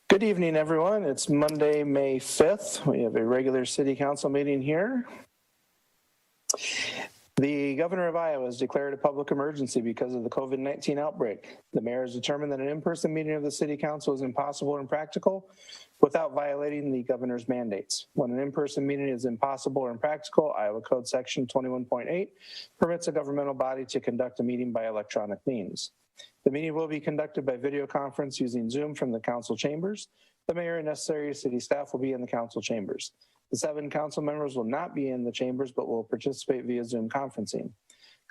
Good evening, everyone. It's Monday, May 5th. We have a regular city council meeting here. The governor of Iowa has declared a public emergency because of the COVID-19 outbreak. The mayor has determined that an in-person meeting of the city council is impossible and impractical without violating the governor's mandates. When an in-person meeting is impossible or impractical, Iowa Code Section 21.8 permits a governmental body to conduct a meeting by electronic means. The meeting will be conducted by video conference using Zoom from the council chambers. The mayor and necessary city staff will be in the council chambers. The 7 council members will not be in the chambers, but will participate via Zoom conferencing.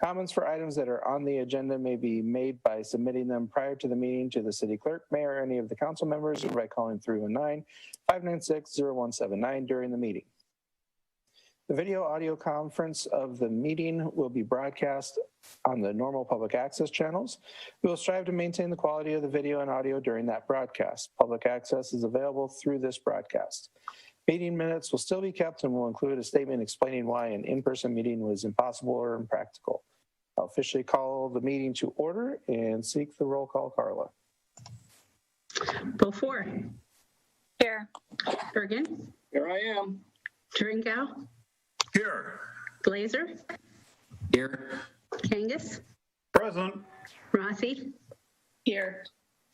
Comments for items that are on the agenda may be made by submitting them prior to the meeting to the city clerk, mayor, or any of the council members, or by calling 319-596-0179 during the meeting. The video audio conference of the meeting will be broadcast on the normal public access channels. We will strive to maintain the quality of the video and audio during that broadcast. Public access is available through this broadcast. Meeting minutes will still be kept and will include a statement explaining why an in-person meeting was impossible or impractical. I'll officially call the meeting to order and seek the roll call. Carla. Beaufore. Here. Birgen. Here I am. Drenkow. Here. Glaser. Here. Kangas. Present. Rathe. Here.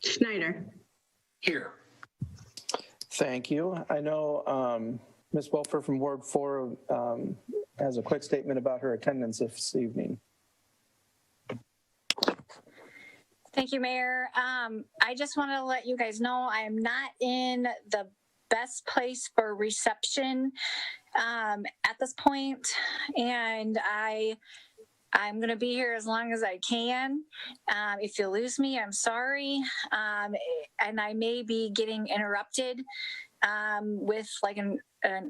Schneider. Here. Thank you. I know Ms. Beaufore from Ward 4 has a quick statement about her attendance this evening. Thank you, Mayor. I just want to let you guys know I am not in the best place for reception at this point, and I'm going to be here as long as I can. If you lose me, I'm sorry. And I may be getting interrupted with like an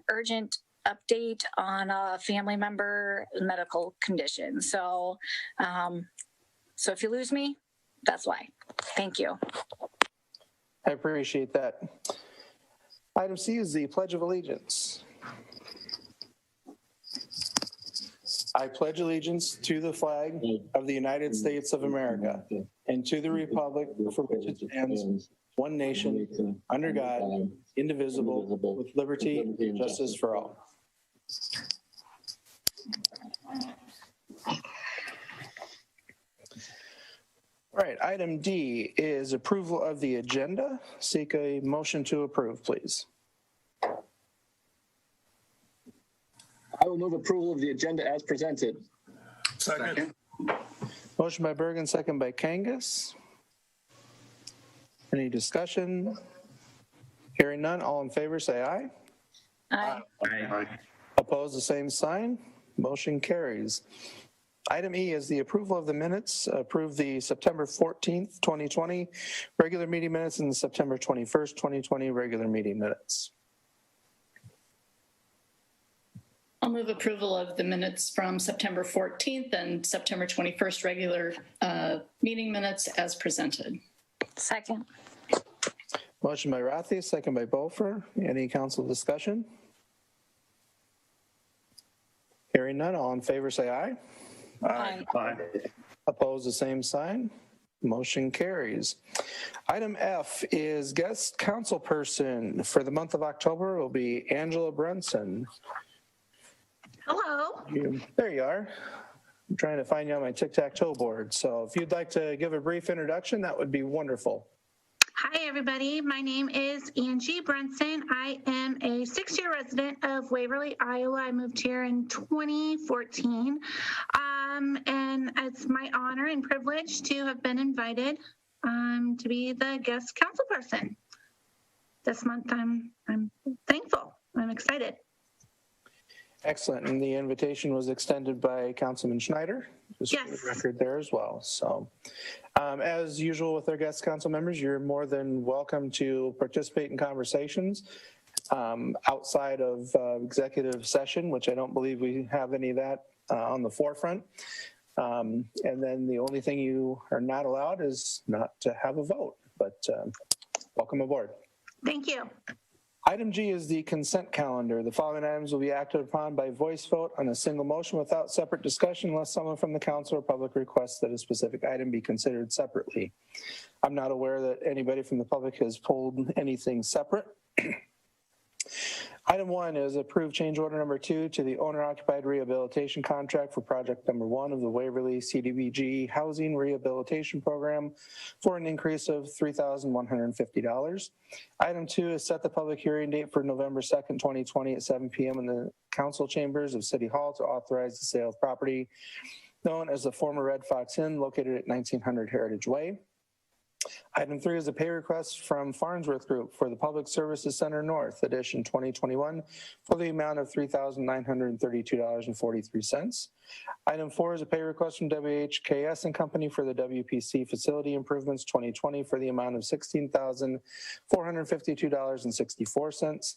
urgent update on a family member medical condition. So if you lose me, that's why. Thank you. I appreciate that. Item C is the Pledge of Allegiance. I pledge allegiance to the flag of the United States of America and to the republic for which it stands, one nation, under God, indivisible, with liberty and justice for all. All right, item D is approval of the agenda. Seek a motion to approve, please. I will move approval of the agenda as presented. Second. Motion by Birgen, second by Kangas. Any discussion? Hearing none, all in favor say aye. Aye. Aye. Opposed, the same sign. Motion carries. Item E is the approval of the minutes. Approve the September 14th, 2020 regular meeting minutes and the September 21st, 2020 regular meeting minutes. I'll move approval of the minutes from September 14th and September 21st regular meeting minutes as presented. Second. Motion by Rathe, second by Beaufort. Any council discussion? Hearing none, all in favor say aye. Aye. Aye. Opposed, the same sign. Motion carries. Item F is guest council person for the month of October will be Angela Brunson. Hello. There you are. I'm trying to find you on my tic-tac-toe board. So if you'd like to give a brief introduction, that would be wonderful. Hi, everybody. My name is Angie Brunson. I am a 6-year resident of Waverly, Iowa. I moved here in 2014. And it's my honor and privilege to have been invited to be the guest council person this month. I'm thankful. I'm excited. Excellent. And the invitation was extended by Councilman Schneider. Just yes. For the record there as well. So as usual with our guest council members, you're more than welcome to participate in conversations outside of executive session, which I don't believe we have any of that on the forefront. And then the only thing you are not allowed is not to have a vote, but welcome aboard. Thank you. Item G is the consent calendar. The following items will be acted upon by voice vote on a single motion without separate discussion unless someone from the council or public requests that a specific item be considered separately. I'm not aware that anybody from the public has pulled anything separate. Item 1 is approve change order number 2 to the owner-occupied rehabilitation contract for project number 1 of the Waverly CDBG Housing Rehabilitation Program for an increase of $3,150. Item 2 is set the public hearing date for November 2nd, 2020 at 7 p.m. in the council chambers of City Hall to authorize the sale of property known as the former Red Fox Inn located at 1900 Heritage Way. Item 3 is a pay request from Farnsworth Group for the Public Services Center North Edition 2021 for the amount of $3,932.43. Item 4 is a pay request from WHKS and Company for the WPC Facility Improvements 2020 for the amount of $16,452.64.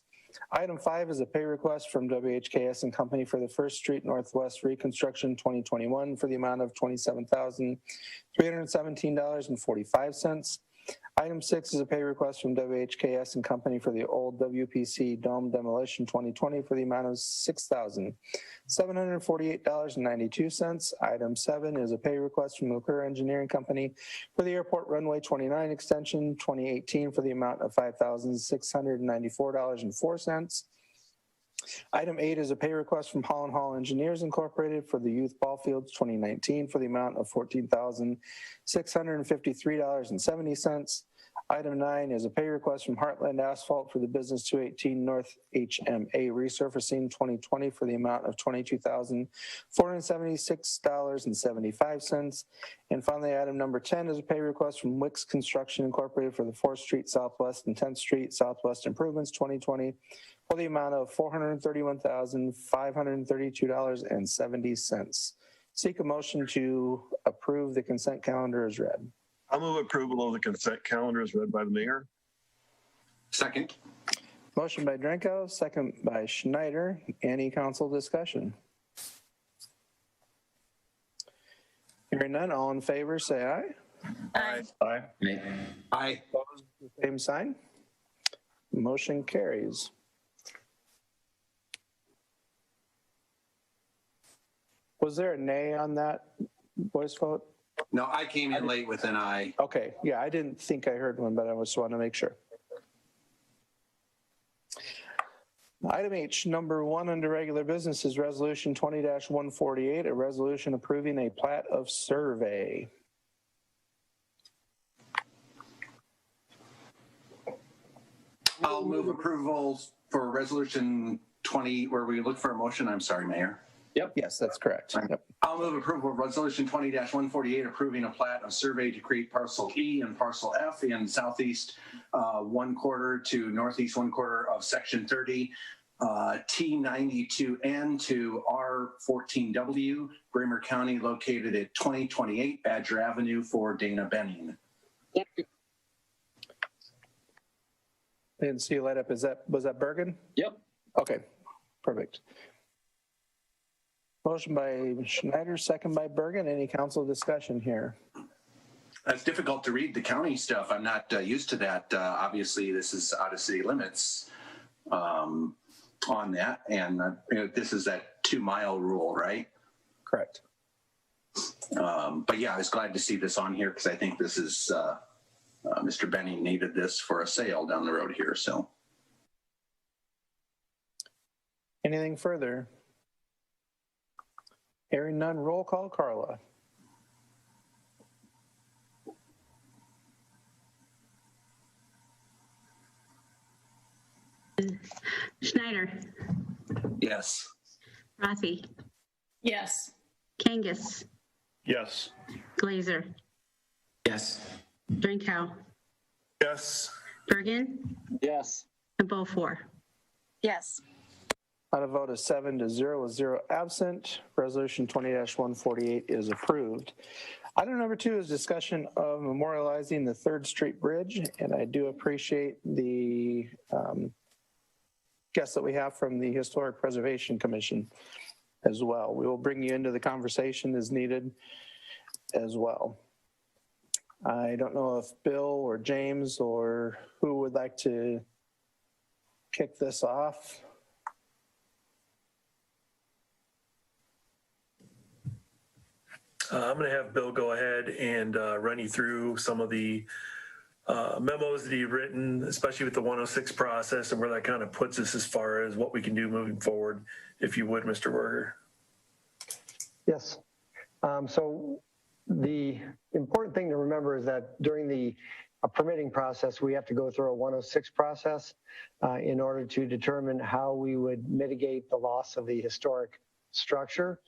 Item 5 is a pay request from WHKS and Company for the First Street Northwest Reconstruction 2021 for the amount of $27,317.45. Item 6 is a pay request from WHKS and Company for the old WPC Dome Demolition 2020 for the amount of $6,748.92. Item 7 is a pay request from McClure Engineering Company for the Airport Runway 29 Extension 2018 for the amount of $5,694.04. Item 8 is a pay request from Hall & Hall Engineers Incorporated for the Youth Ball Fields 2019 for the amount of $14,653.70. Item 9 is a pay request from Heartland Asphalt for the Business 218 North HMA Resurfacing 2020 for the amount of $22,476.75. And finally, item number 10 is a pay request from Wicks Construction Incorporated for the 4th Street Southwest and 10th Street Southwest Improvements 2020 for the amount of $431,532.70. Seek a motion to approve the consent calendar as read. I'll move approval of the consent calendar as read by the mayor. Second. Motion by Drenkow, second by Schneider. Any council discussion? Hearing none, all in favor say aye. Aye. Aye. Aye. Opposed, same sign. Motion carries. Was there a nay on that voice vote? No, I came in late with an aye. Okay, yeah, I didn't think I heard one, but I just want to make sure. Item H, number 1 under regular business is resolution 20-148, a resolution approving a plat of survey. I'll move approval for resolution 20, where we look for a motion. I'm sorry, Mayor. Yep. Yes, that's correct. Yep. I'll move approval of resolution 20-148, approving a plat of survey to create parcel E and parcel F in southeast 1/4 to northeast 1/4 of section 30, T92N to R14W, Bremer County, located at 2028 Badger Avenue for Dana Benning. Yep. I didn't see you light up. Was that Birgen? Yep. Okay, perfect. Motion by Schneider, second by Birgen. Any council discussion here? It's difficult to read the county stuff. I'm not used to that. Obviously, this is out of city limits on that. And this is that 2-mile rule, right? Correct. But yeah, I was glad to see this on here because I think this is, Mr. Benning needed this for a sale down the road here. So. Anything further? Hearing none, roll call, Carla. Schneider, Yes. Rathe, Yes. Kangas, Yes. Glaser, Yes. Drenkow, Yes. Birgen, Yes. and Beaufore. Yes. On a vote of 7-0 with 0 absent, resolution 20-148 is approved. Item number 2 is discussion of memorializing the 3rd Street Bridge, and I do appreciate the guests that we have from the Historic Preservation Commission as well. We will bring you into the conversation as needed as well. I don't know if Bill or James or who would like to kick this off. I'm going to have Bill go ahead and run you through some of the memos that he's written, especially with the 106 process and where that kind of puts us as far as what we can do moving forward, if you would, Mr. Berger. Yes. So the important thing to remember is that during the permitting process, we have to go through a 106 process in order to determine how we would mitigate the loss of the historic structure.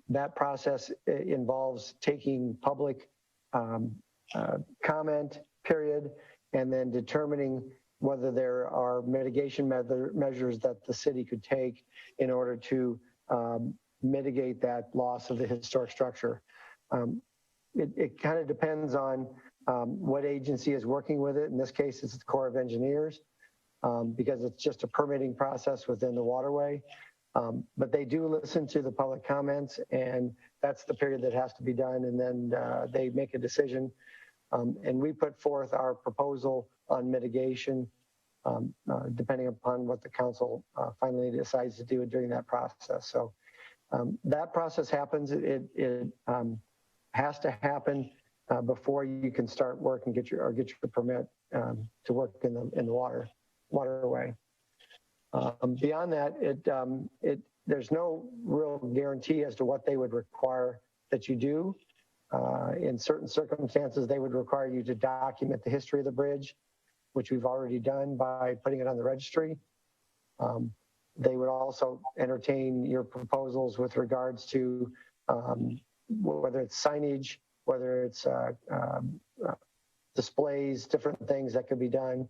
That process involves taking public comment period and then determining whether there are mitigation measures that the city could take in order to mitigate that loss of the historic structure. It kind of depends on what agency is working with it. In this case, it's the Corps of Engineers because it's just a permitting process within the waterway. But they do listen to the public comments, and that's the period that has to be done. And then they make a decision. And we put forth our proposal on mitigation, depending upon what the council finally decides to do during that process. So that process happens. It has to happen before you can start work and get your permit to work in the waterway. Beyond that, there's no real guarantee as to what they would require that you do. In certain circumstances, they would require you to document the history of the bridge, which we've already done by putting it on the registry. They would also entertain your proposals with regards to whether it's signage, whether it's displays, different things that could be done.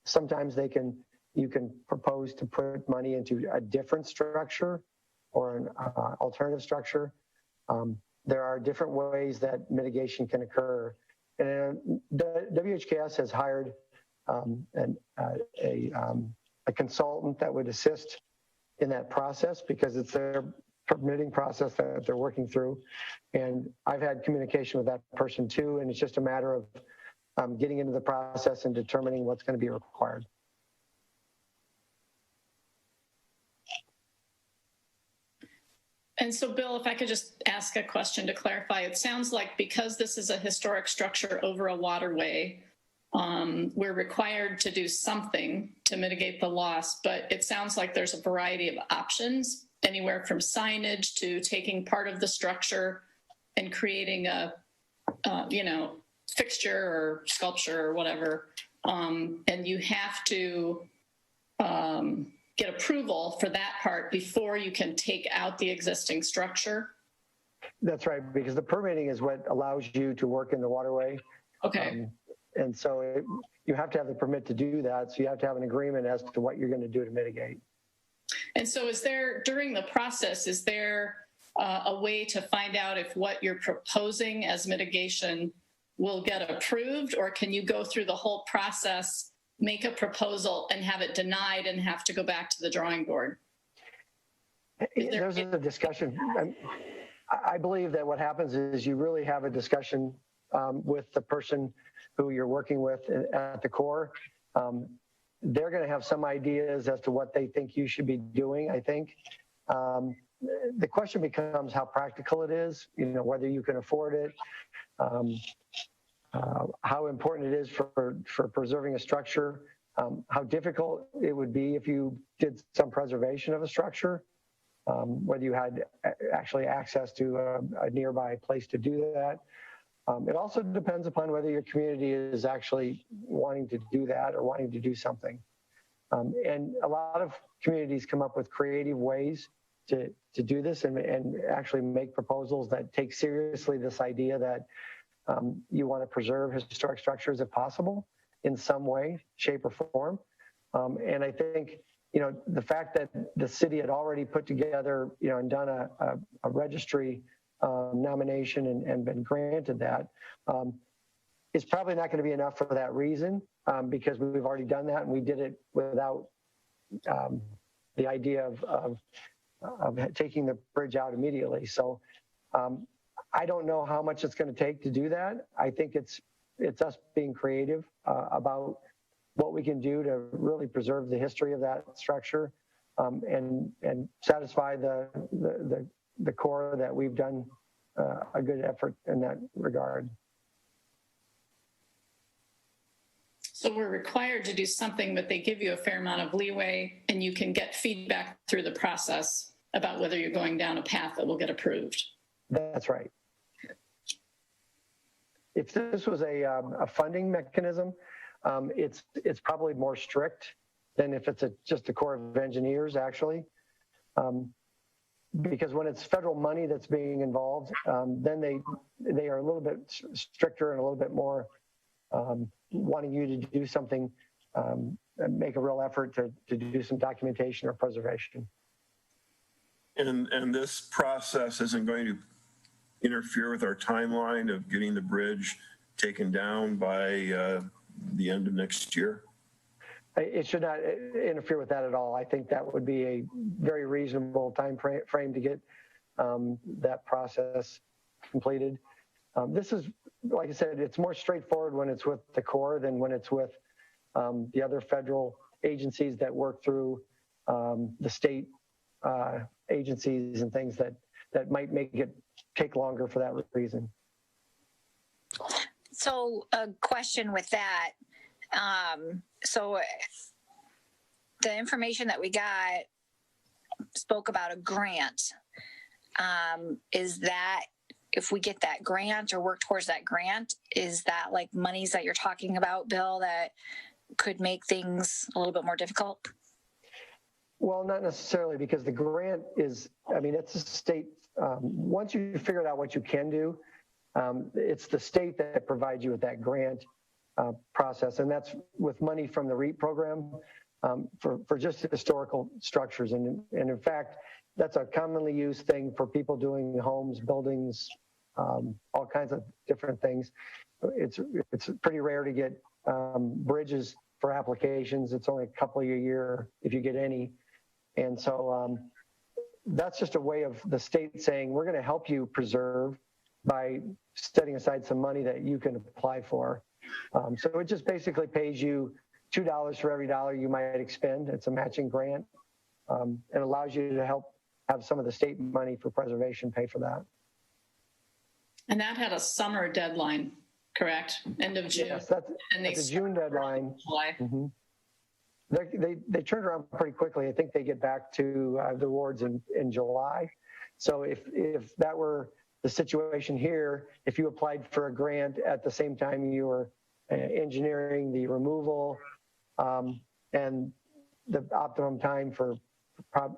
Sometimes you can propose to put money into a different structure or an alternative structure. There are different ways that mitigation can occur. And the WHKS has hired a consultant that would assist in that process because it's their permitting process that they're working through. And I've had communication with that person too, and it's just a matter of getting into the process and determining what's going to be required. And so, Bill, if I could just ask a question to clarify, it sounds like because this is a historic structure over a waterway, we're required to do something to mitigate the loss, but it sounds like there's a variety of options, anywhere from signage to taking part of the structure and creating a, fixture or sculpture or whatever. And you have to get approval for that part before you can take out the existing structure. That's right, because the permitting is what allows you to work in the waterway. Okay. And so you have to have the permit to do that. So you have to have an agreement as to what you're going to do to mitigate. And so during the process, is there a way to find out if what you're proposing as mitigation will get approved, or can you go through the whole process, make a proposal and have it denied and have to go back to the drawing board? There's a discussion. I believe that what happens is you really have a discussion with the person who you're working with at the Corps. They're going to have some ideas as to what they think you should be doing, I think. The question becomes how practical it is, whether you can afford it, how important it is for preserving a structure, how difficult it would be if you did some preservation of a structure, whether you had actually access to a nearby place to do that. It also depends upon whether your community is actually wanting to do that or wanting to do something. And a lot of communities come up with creative ways to do this and actually make proposals that take seriously this idea that you want to preserve historic structures if possible in some way, shape, or form. And I think, the fact that the city had already put together, and done a registry nomination and been granted that is probably not going to be enough for that reason, because we've already done that and we did it without the idea of taking the bridge out immediately. So I don't know how much it's going to take to do that. I think it's us being creative about what we can do to really preserve the history of that structure and satisfy the core that we've done a good effort in that regard. So we're required to do something, but they give you a fair amount of leeway and you can get feedback through the process about whether you're going down a path that will get approved. That's right. If this was a funding mechanism, it's probably more strict than if it's just a Corps of Engineers, actually. Because when it's federal money that's being involved, then they are a little bit stricter and a little bit more wanting you to do something, and make a real effort to do some documentation or preservation. And this process isn't going to interfere with our timeline of getting the bridge taken down by the end of next year? It should not interfere with that at all. I think that would be a very reasonable time frame to get that process completed. This is, like I said, it's more straightforward when it's with the Corps than when it's with the other federal agencies that work through the state agencies and things that might make it take longer for that reason. So a question with that. So the information that we got spoke about a grant. Is that, if we get that grant or work towards that grant, is that like monies that you're talking about, Bill, that could make things a little bit more difficult? Well, not necessarily, because the grant is, I mean, it's a state, once you figure out what you can do, it's the state that provides you with that grant process. And that's with money from the REAP program for just historical structures. And in fact, that's a commonly used thing for people doing homes, buildings, all kinds of different things. It's pretty rare to get bridges for applications. It's only a couple a year if you get any. And so that's just a way of the state saying, we're going to help you preserve by setting aside some money that you can apply for. So it just basically pays you $2 for every dollar you might expend. It's a matching grant. It allows you to help have some of the state money for preservation pay for that. And that had a summer deadline, correct? End of June. Yes, that's a June deadline. July. Mm-hmm. They turned around pretty quickly. I think they get back to the awards in July. So if that were the situation here, if you applied for a grant at the same time you were engineering the removal and the optimum time for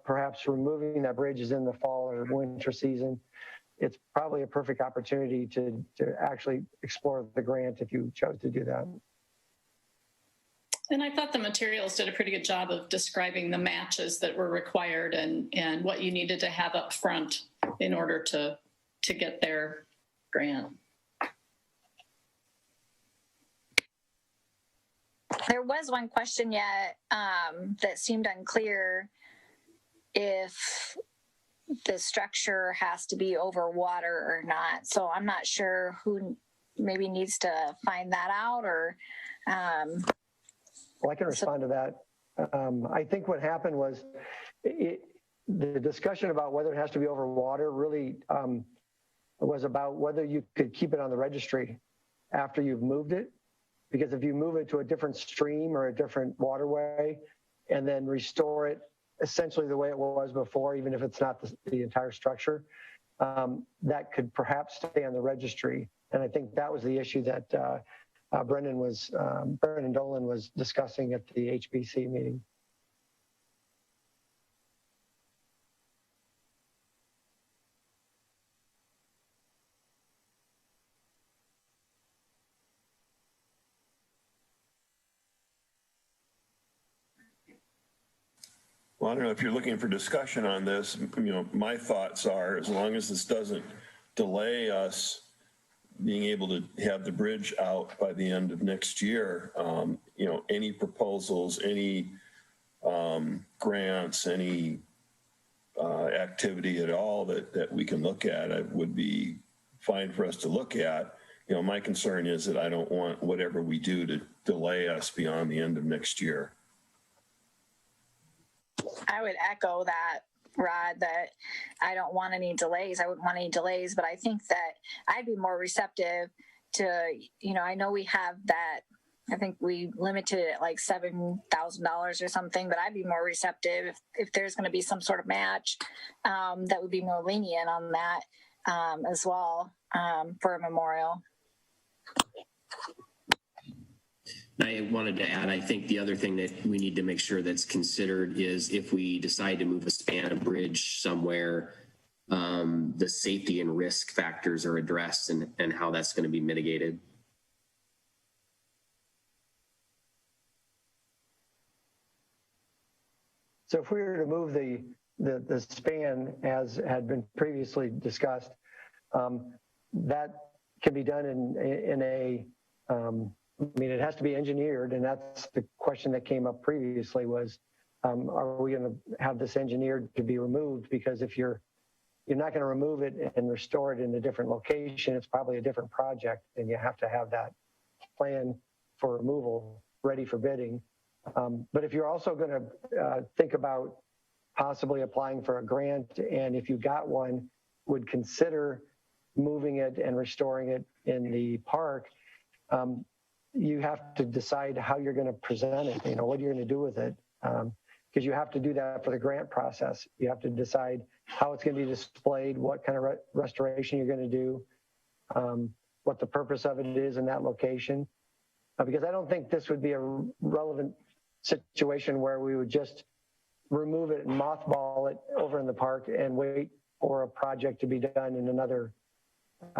perhaps removing that bridge is in the fall or winter season, it's probably a perfect opportunity to actually explore the grant if you chose to do that. And I thought the materials did a pretty good job of describing the matches that were required and what you needed to have up front in order to get their grant. There was one question yet that seemed unclear, if the structure has to be over water or not. So I'm not sure who maybe needs to find that out, or well, I can respond to that. I think what happened was the discussion about whether it has to be over water really was about whether you could keep it on the registry after you've moved it. Because if you move it to a different stream or a different waterway and then restore it essentially the way it was before, even if it's not the entire structure, that could perhaps stay on the registry. And I think that was the issue that Brendan Dolan was discussing at the HBC meeting. Well, I don't know if you're looking for discussion on this. My thoughts are, as long as this doesn't delay us being able to have the bridge out by the end of next year, any proposals, any grants, any activity at all that we can look at, it would be fine for us to look at. my concern is that I don't want whatever we do to delay us beyond the end of next year. I would echo that, Rod, that I don't want any delays. I wouldn't want any delays, but I think that I'd be more receptive to, I know we have that, I think we limited it at like $7,000 or something, but I'd be more receptive if there's going to be some sort of match that would be more lenient on that as well for a memorial. I wanted to add, I think the other thing that we need to make sure that's considered is if we decide to move a span of bridge somewhere, the safety and risk factors are addressed and how that's going to be mitigated. So if we were to move the span as had been previously discussed, that can be done in a, it has to be engineered, and that's the question that came up previously was, are we going to have this engineered to be removed? Because if you're not going to remove it and restore it in a different location, it's probably a different project, and you have to have that plan for removal ready for bidding. But if you're also going to think about possibly applying for a grant, and if you got one, would consider moving it and restoring it in the park, you have to decide how you're going to present it, what you're going to do with it. Because you have to do that for the grant process. You have to decide how it's going to be displayed, what kind of restoration you're going to do, what the purpose of it is in that location. Because I don't think this would be a relevant situation where we would just remove it and mothball it over in the park and wait for a project to be done in another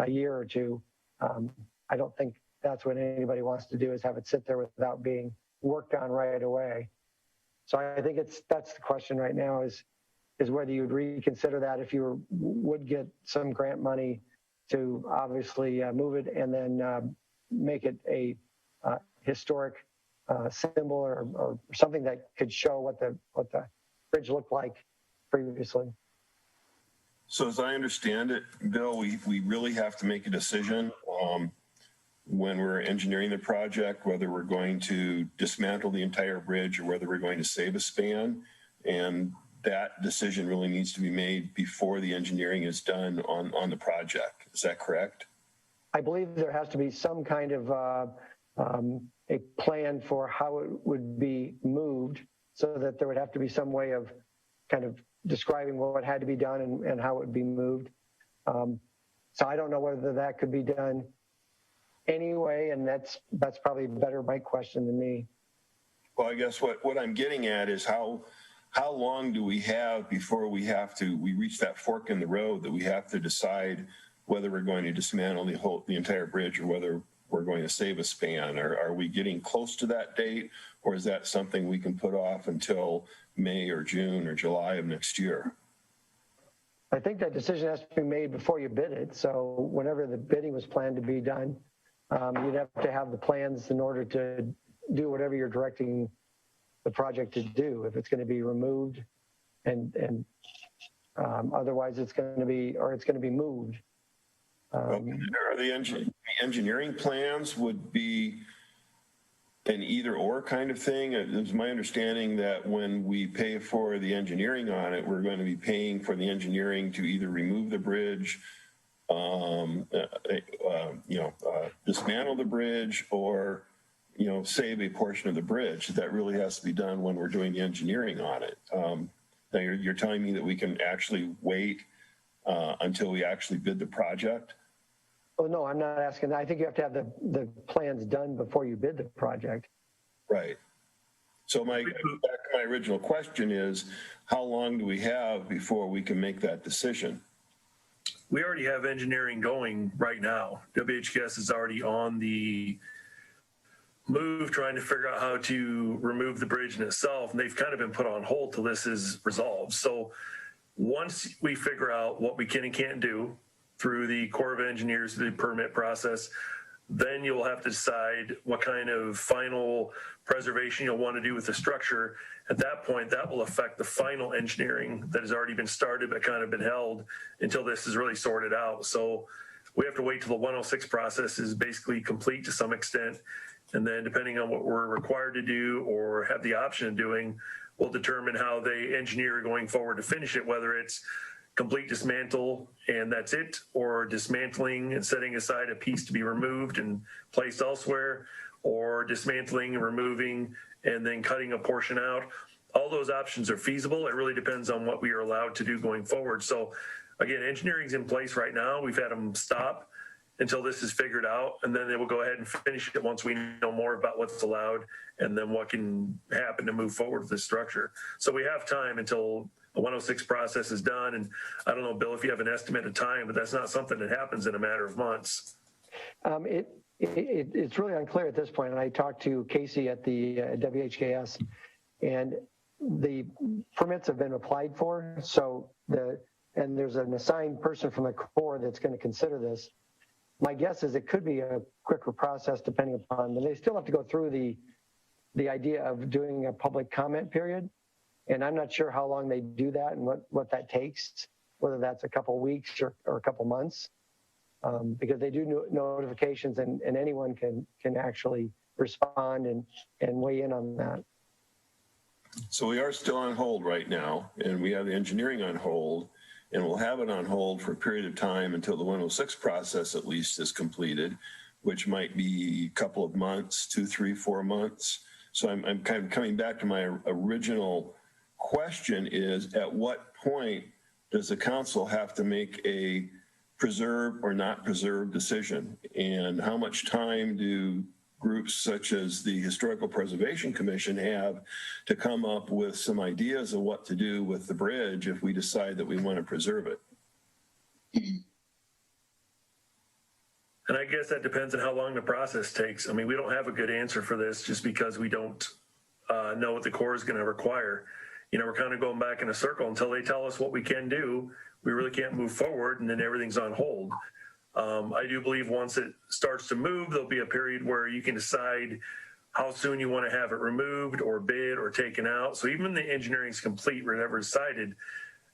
year or two. I don't think that's what anybody wants to do, is have it sit there without being worked on right away. So I think that's the question right now is whether you would reconsider that if you would get some grant money to obviously move it and then make it a historic symbol or something that could show what the bridge looked like previously. So as I understand it, Bill, we really have to make a decision when we're engineering the project, whether we're going to dismantle the entire bridge or whether we're going to save a span. And that decision really needs to be made before the engineering is done on the project. Is that correct? I believe there has to be some kind of a plan for how it would be moved, so that there would have to be some way of kind of describing what had to be done and how it would be moved. So I don't know whether that could be done anyway, and that's probably better my question than me. Well, I guess what I'm getting at is how long do we have before we reach that fork in the road that we have to decide whether we're going to dismantle the entire bridge or whether we're going to save a span? Are we getting close to that date, or is that something we can put off until May or June or July of next year? I think that decision has to be made before you bid it. So whenever the bidding was planned to be done, you'd have to have the plans in order to do whatever you're directing the project to do. If it's going to be removed and otherwise it's going to be moved. Are the engineering plans would be an either or kind of thing? It's my understanding that when we pay for the engineering on it, we're going to be paying for the engineering to either remove the bridge, dismantle the bridge, or save a portion of the bridge. That really has to be done when we're doing the engineering on it. Now you're telling me that we can actually wait until we actually bid the project? Oh, no, I'm not asking that. I think you have to have the plans done before you bid the project. Right. So back to my original question is, how long do we have before we can make that decision? We already have engineering going right now. WHKS is already on the move trying to figure out how to remove the bridge in itself, and they've kind of been put on hold till this is resolved. So once we figure out what we can and can't do through the Corps of Engineers, the permit process, then you'll have to decide what kind of final preservation you'll want to do with the structure. At that point, that will affect the final engineering that has already been started but kind of been held until this is really sorted out. So we have to wait till the 106 process is basically complete to some extent. And then depending on what we're required to do or have the option of doing, we'll determine how they engineer going forward to finish it, whether it's complete dismantle and that's it, or dismantling and setting aside a piece to be removed and placed elsewhere, or dismantling and removing and then cutting a portion out. All those options are feasible. It really depends on what we are allowed to do going forward. So again, engineering's in place right now. We've had them stop until this is figured out, and then they will go ahead and finish it once we know more about what's allowed and then what can happen to move forward with this structure. So we have time until the 106 process is done. And I don't know, Bill, if you have an estimate of time, but that's not something that happens in a matter of months. It's really unclear at this point. And I talked to Casey at the WHKS, and the permits have been applied for. So and there's an assigned person from the Corps that's going to consider this. My guess is it could be a quicker process depending upon, but they still have to go through the idea of doing a public comment period. And I'm not sure how long they do that and what that takes, whether that's a couple of weeks or a couple months, because they do notifications and anyone can actually respond and weigh in on that. So we are still on hold right now, and we have the engineering on hold, and we'll have it on hold for a period of time until the 106 process at least is completed, which might be a couple of months, 2, 3, 4 months. So I'm kind of coming back to my original question is, at what point does the council have to make a preserve or not preserve decision? And how much time do groups such as the Historical Preservation Commission have to come up with some ideas of what to do with the bridge if we decide that we want to preserve it? And I guess that depends on how long the process takes. I mean, we don't have a good answer for this just because we don't know what the Corps is going to require. You know, we're kind of going back in a circle until they tell us what we can do. We really can't move forward, and then everything's on hold. I do believe once it starts to move, there'll be a period where you can decide how soon you want to have it removed or bid or taken out. So even when the engineering is complete, whatever is decided,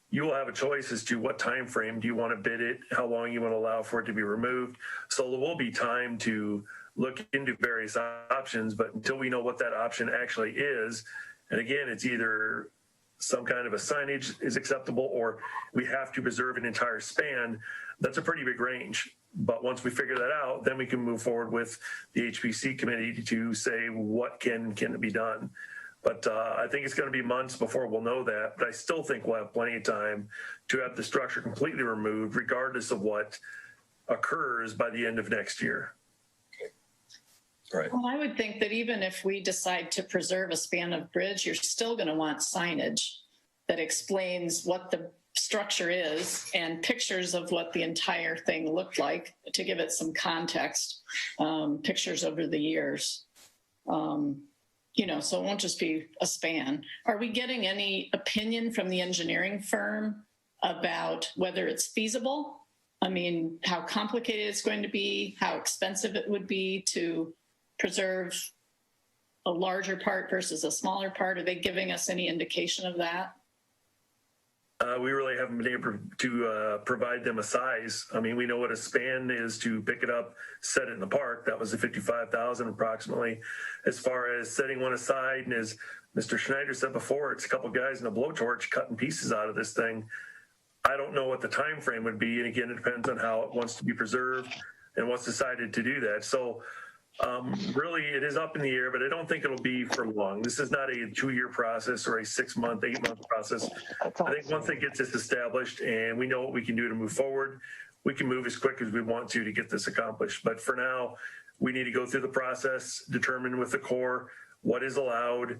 you will have a choice as to what time frame do you want to bid it, how long you want to allow for it to be removed. So there will be time to look into various options, but until we know what that option actually is, and again, it's either some kind of a signage is acceptable or we have to preserve an entire span. That's a pretty big range. But once we figure that out, then we can move forward with the HPC committee to say what can be done. But I think it's going to be months before we'll know that. But I still think we'll have plenty of time to have the structure completely removed, regardless of what occurs by the end of next year. Right. Well, I would think that even if we decide to preserve a span of bridge, you're still going to want signage that explains what the structure is and pictures of what the entire thing looked like to give it some context, pictures over the years. You know, so it won't just be a span. Are we getting any opinion from the engineering firm about whether it's feasible? I mean, how complicated it's going to be, how expensive it would be to preserve a larger part versus a smaller part? Are they giving us any indication of that? We really haven't been able to provide them a size. I mean, we know what a span is to pick it up, set it in the park. That was the 55,000 approximately. As far as setting one aside, and as Mr. Schneider said before, it's a couple guys in a blowtorch cutting pieces out of this thing. I don't know what the time frame would be, and again, it depends on how it wants to be preserved and what's decided to do that. So really, it is up in the air, but I don't think it'll be for long. This is not a 2-year process or a 6-month, 8-month process. I think once it gets this established and we know what we can do to move forward, we can move as quick as we want to get this accomplished. But for now, we need to go through the process, determine with the Corps what is allowed,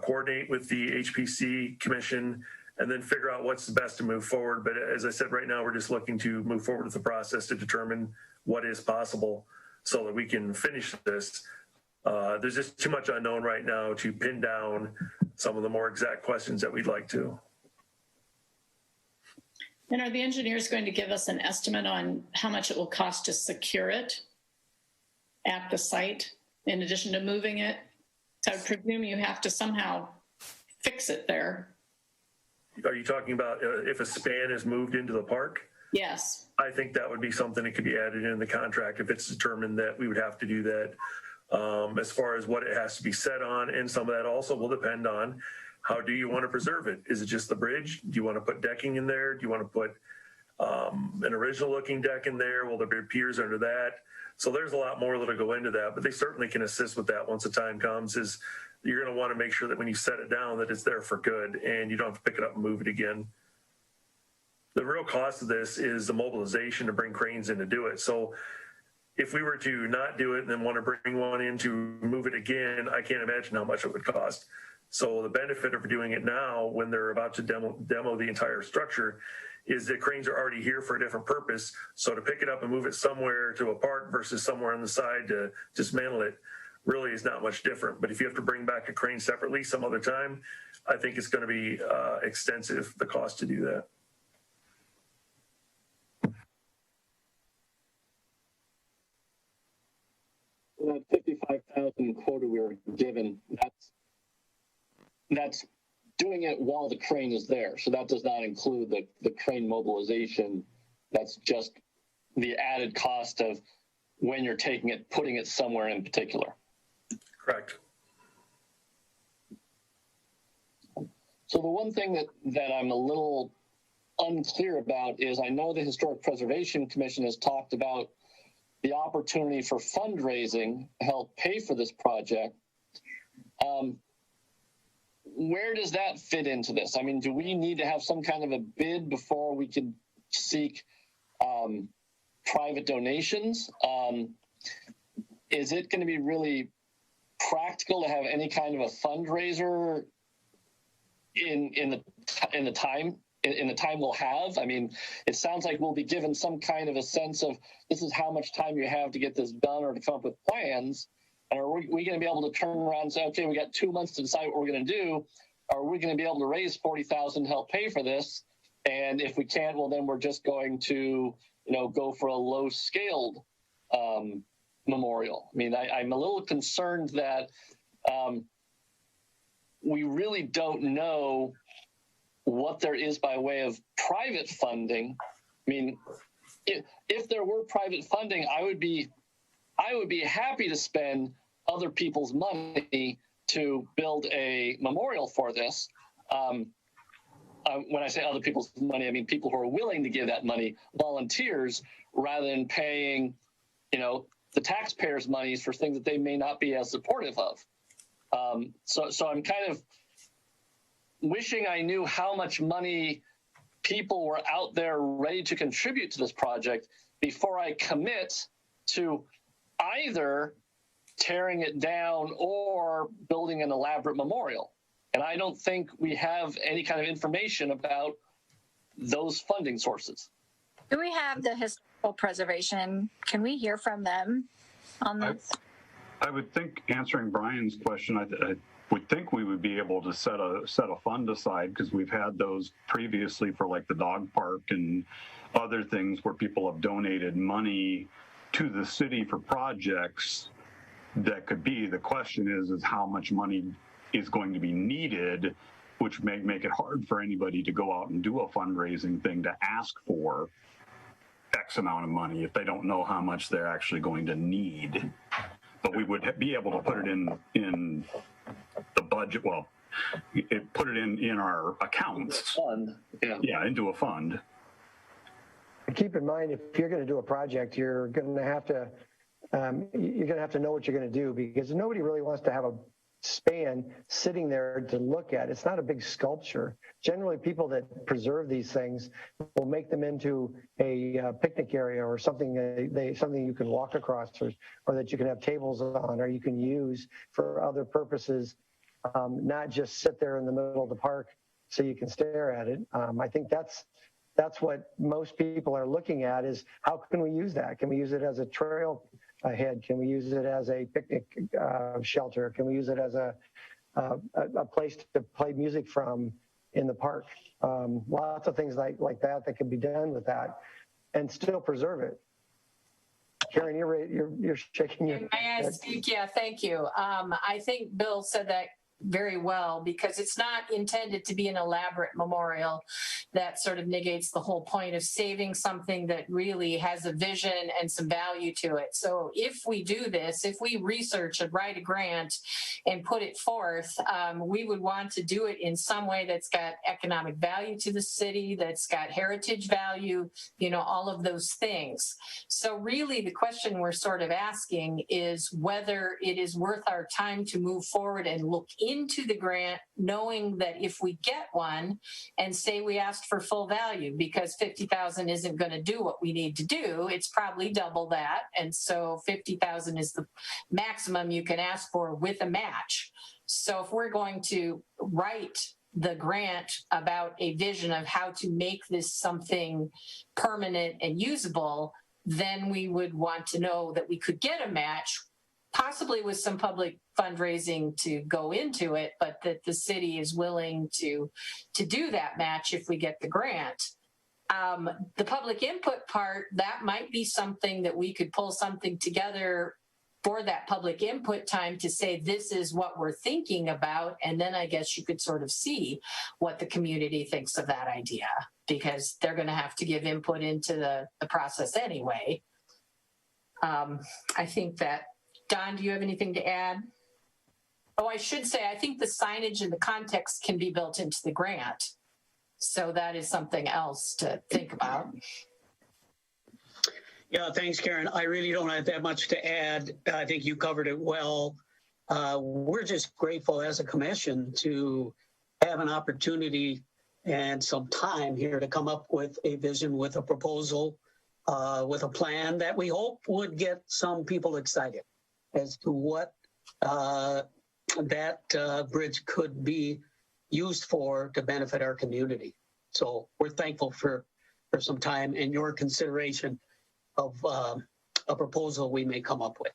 coordinate with the HPC Commission, and then figure out what's the best to move forward. But as I said, right now, we're just looking to move forward with the process to determine what is possible so that we can finish this. There's just too much unknown right now to pin down some of the more exact questions that we'd like to. And are the engineers going to give us an estimate on how much it will cost to secure it at the site in addition to moving it? I would presume you have to somehow fix it there. Are you talking about if a span is moved into the park? Yes. I think that would be something that could be added in the contract if it's determined that we would have to do that. As far as what it has to be set on, and some of that also will depend on how do you want to preserve it? Is it just the bridge? Do you want to put decking in there? Do you want to put an original looking deck in there? Will there be piers under that? So there's a lot more that'll go into that, but they certainly can assist with that once the time comes. Is you're going to want to make sure that when you set it down that it's there for good and you don't have to pick it up and move it again. The real cost of this is the mobilization to bring cranes in to do it. So if we were to not do it and then want to bring one in to move it again, I can't imagine how much it would cost. So the benefit of doing it now when they're about to demo the entire structure is that cranes are already here for a different purpose. So to pick it up and move it somewhere to a park versus somewhere on the side to dismantle it really is not much different. But if you have to bring back a crane separately some other time, I think it's going to be extensive, the cost to do that. That 55,000 quota we were given, that's doing it while the crane is there. So that does not include the crane mobilization. That's just the added cost of when you're taking it, putting it somewhere in particular. Correct. So the one thing that I'm a little unclear about is I know the Historic Preservation Commission has talked about the opportunity for fundraising to help pay for this project. Where does that fit into this? I mean, do we need to have some kind of a bid before we could seek private donations? Is it going to be really practical to have any kind of a fundraiser in the time we'll have? I mean, it sounds like we'll be given some kind of a sense of this is how much time you have to get this done or to come up with plans. And are we going to be able to turn around and say, okay, we got 2 months to decide what we're going to do? Are we going to be able to raise $40,000 to help pay for this? And if we can't, well, then we're just going to, go for a low-scaled memorial. I mean, I'm a little concerned that we really don't know what there is by way of private funding. I mean, if there were private funding, I would be happy to spend other people's money to build a memorial for this. When I say other people's money, I mean people who are willing to give that money, volunteers, rather than paying, the taxpayers' monies for things that they may not be as supportive of. So I'm kind of wishing I knew how much money people were out there ready to contribute to this project before I commit to either tearing it down or building an elaborate memorial. And I don't think we have any kind of information about those funding sources. Do we have the historical preservation? Can we hear from them on this? I would think, answering Brian's question, I would think we would be able to set a fund aside, because we've had those previously for like the dog park and other things where people have donated money to the city for projects that could be. The question is how much money is going to be needed, which may make it hard for anybody to go out and do a fundraising thing to ask for X amount of money if they don't know how much they're actually going to need. But we would be able to put it in the budget. Well, put it in our accounts. Fund, yeah, into a fund. Keep in mind, if you're going to do a project, you're going to have to know what you're going to do, because nobody really wants to have a span sitting there to look at. It's not a big sculpture. Generally, people that preserve these things will make them into a picnic area or something something you can walk across, or that you can have tables on, or you can use for other purposes, not just sit there in the middle of the park so you can stare at it. I think that's what most people are looking at, is how can we use that? Can we use it as a trail ahead? Can we use it as a picnic shelter? Can we use it as a place to play music from in the park? Lots of things like that can be done with that and still preserve it. Karen, you're shaking your head. May I speak? Yeah, thank you. I think Bill said that very well, because it's not intended to be an elaborate memorial that sort of negates the whole point of saving something that really has a vision and some value to it. So if we do this, if we research and write a grant and put it forth, we would want to do it in some way that's got economic value to the city, that's got heritage value, you know, all of those things. So really the question we're sort of asking is whether it is worth our time to move forward and look into the grant, knowing that if we get one and say we asked for full value, because 50,000 isn't going to do what we need to do, it's probably double that. And so 50,000 is the maximum you can ask for with a match. So if we're going to write the grant about a vision of how to make this something permanent and usable, then we would want to know that we could get a match, possibly with some public fundraising to go into it, but that the city is willing to do that match if we get the grant. The public input part, that might be something that we could pull something together for that public input time to say, this is what we're thinking about. And then I guess you could sort of see what the community thinks of that idea, because they're going to have to give input into the process anyway. I think that, Don, do you have anything to add? Oh, I should say, I think the signage and the context can be built into the grant. So that is something else to think about. Yeah, thanks, Karen. I really don't have that much to add. I think you covered it well. We're just grateful as a commission to have an opportunity and some time here to come up with a vision, with a proposal, with a plan that we hope would get some people excited as to what that bridge could be used for to benefit our community. So we're thankful for some time and your consideration of a proposal we may come up with.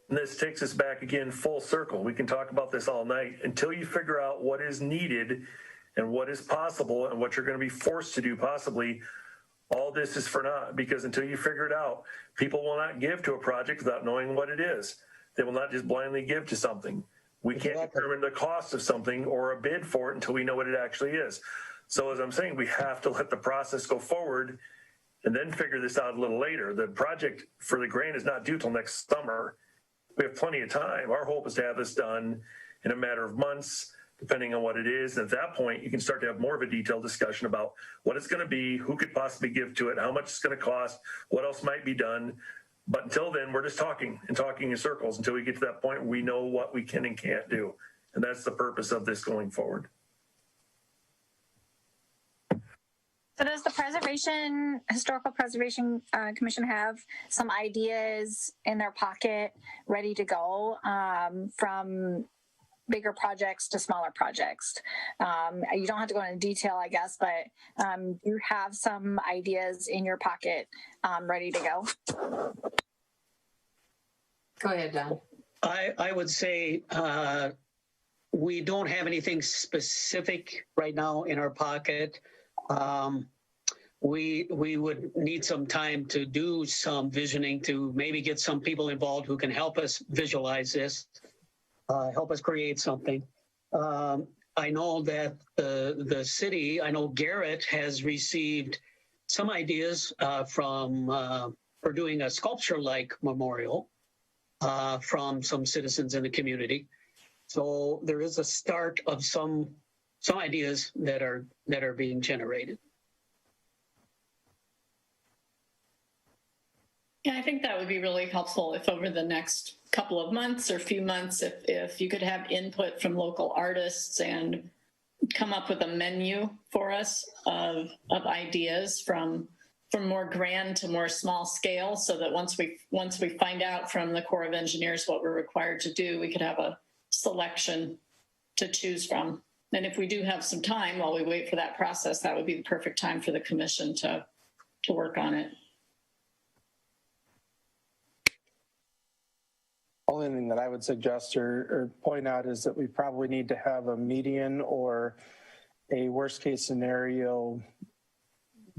And this takes us back again full circle. We can talk about this all night until you figure out what is needed and what is possible and what you're going to be forced to do possibly. All this is for naught, because until you figure it out, people will not give to a project without knowing what it is. They will not just blindly give to something. We can't determine the cost of something or a bid for it until we know what it actually is. So as I'm saying, we have to let the process go forward and then figure this out a little later. The project for the grant is not due till next summer. We have plenty of time. Our hope is to have this done in a matter of months, depending on what it is. And at that point, you can start to have more of a detailed discussion about what it's going to be, who could possibly give to it, how much it's going to cost, what else might be done. But until then, we're just talking in circles until we get to that point where we know what we can and can't do. And that's the purpose of this going forward. So does the Historical Preservation Commission have some ideas in their pocket ready to go from bigger projects to smaller projects? You don't have to go into detail, I guess, but you have some ideas in your pocket ready to go? Go ahead, Don. I would say we don't have anything specific right now in our pocket. We would need some time to do some visioning, to maybe get some people involved who can help us visualize this, help us create something. I know that the city, I know Garrett has received some ideas for doing a sculpture-like memorial from some citizens in the community. So there is a start of some ideas that are being generated. Yeah, I think that would be really helpful if over the next couple of months or few months, if you could have input from local artists and come up with a menu for us of ideas from more grand to more small scale, so that once we find out from the Corps of Engineers what we're required to do, we could have a selection to choose from. And if we do have some time while we wait for that process, that would be the perfect time for the commission to work on it. Only thing that I would suggest or point out is that we probably need to have a median or a worst case scenario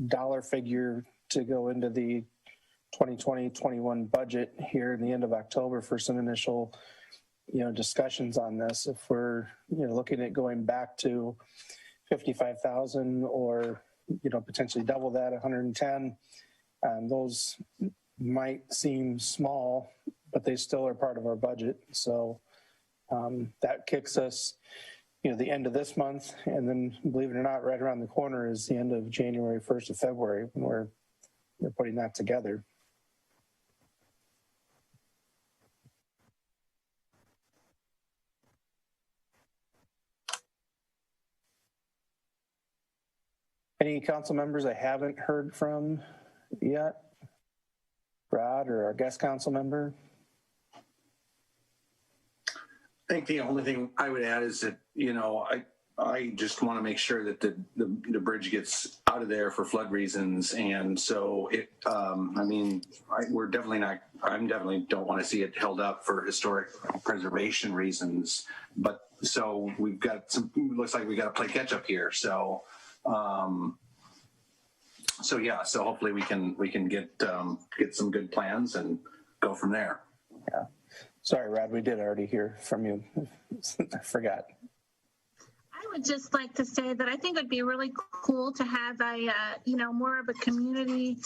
dollar figure to go into the 2020-21 budget here in the end of October for some initial discussions on this. If we're, looking at going back to 55,000 or, potentially double that, 110, those might seem small, but they still are part of our budget. So that kicks us, the end of this month. And then, believe it or not, right around the corner is the end of January, 1st of February, when we're putting that together. Any council members I haven't heard from yet? Rod or our guest council member? I think the only thing I would add is that, I just want to make sure that the bridge gets out of there for flood reasons. And so we're definitely not, I definitely don't want to see it held up for historic preservation reasons. But so we've got looks like we got to play catch up here. So, so hopefully we can get some good plans and go from there. Yeah. Sorry, Rod, we did already hear from you. I forgot. I would just like to say that I think it'd be really cool to have a, more of a community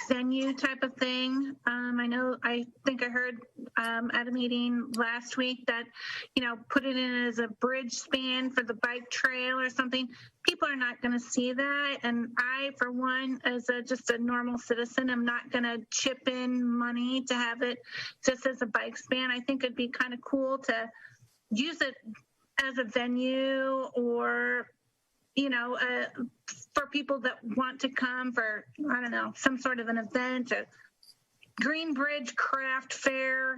venue type of thing. I think I heard at a meeting last week that, put it in as a bridge span for the bike trail or something. People are not going to see that. And I, for one, as just a normal citizen, am not going to chip in money to have it just as a bike span. I think it'd be kind of cool to use it as a venue or, for people that want to come for, I don't know, some sort of an event, a Green Bridge craft fair,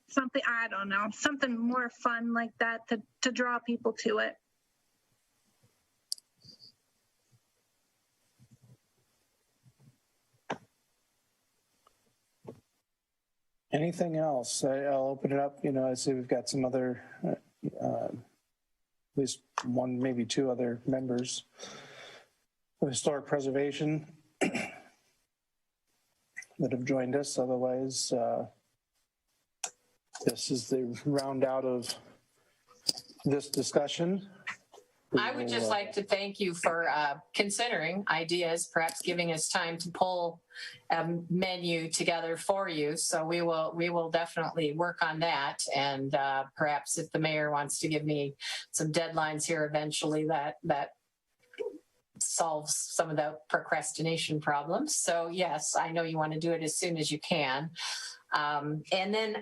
something, I don't know, something more fun like that to draw people to it. Anything else? I'll open it up. I see we've got some other, at least one, maybe two other members of historic preservation that have joined us. Otherwise, this is the round out of this discussion. I would just like to thank you for considering ideas, perhaps giving us time to pull a menu together for you. So we will definitely work on that. And perhaps if the mayor wants to give me some deadlines here eventually, that solves some of the procrastination problems. So yes, I know you want to do it as soon as you can. And then,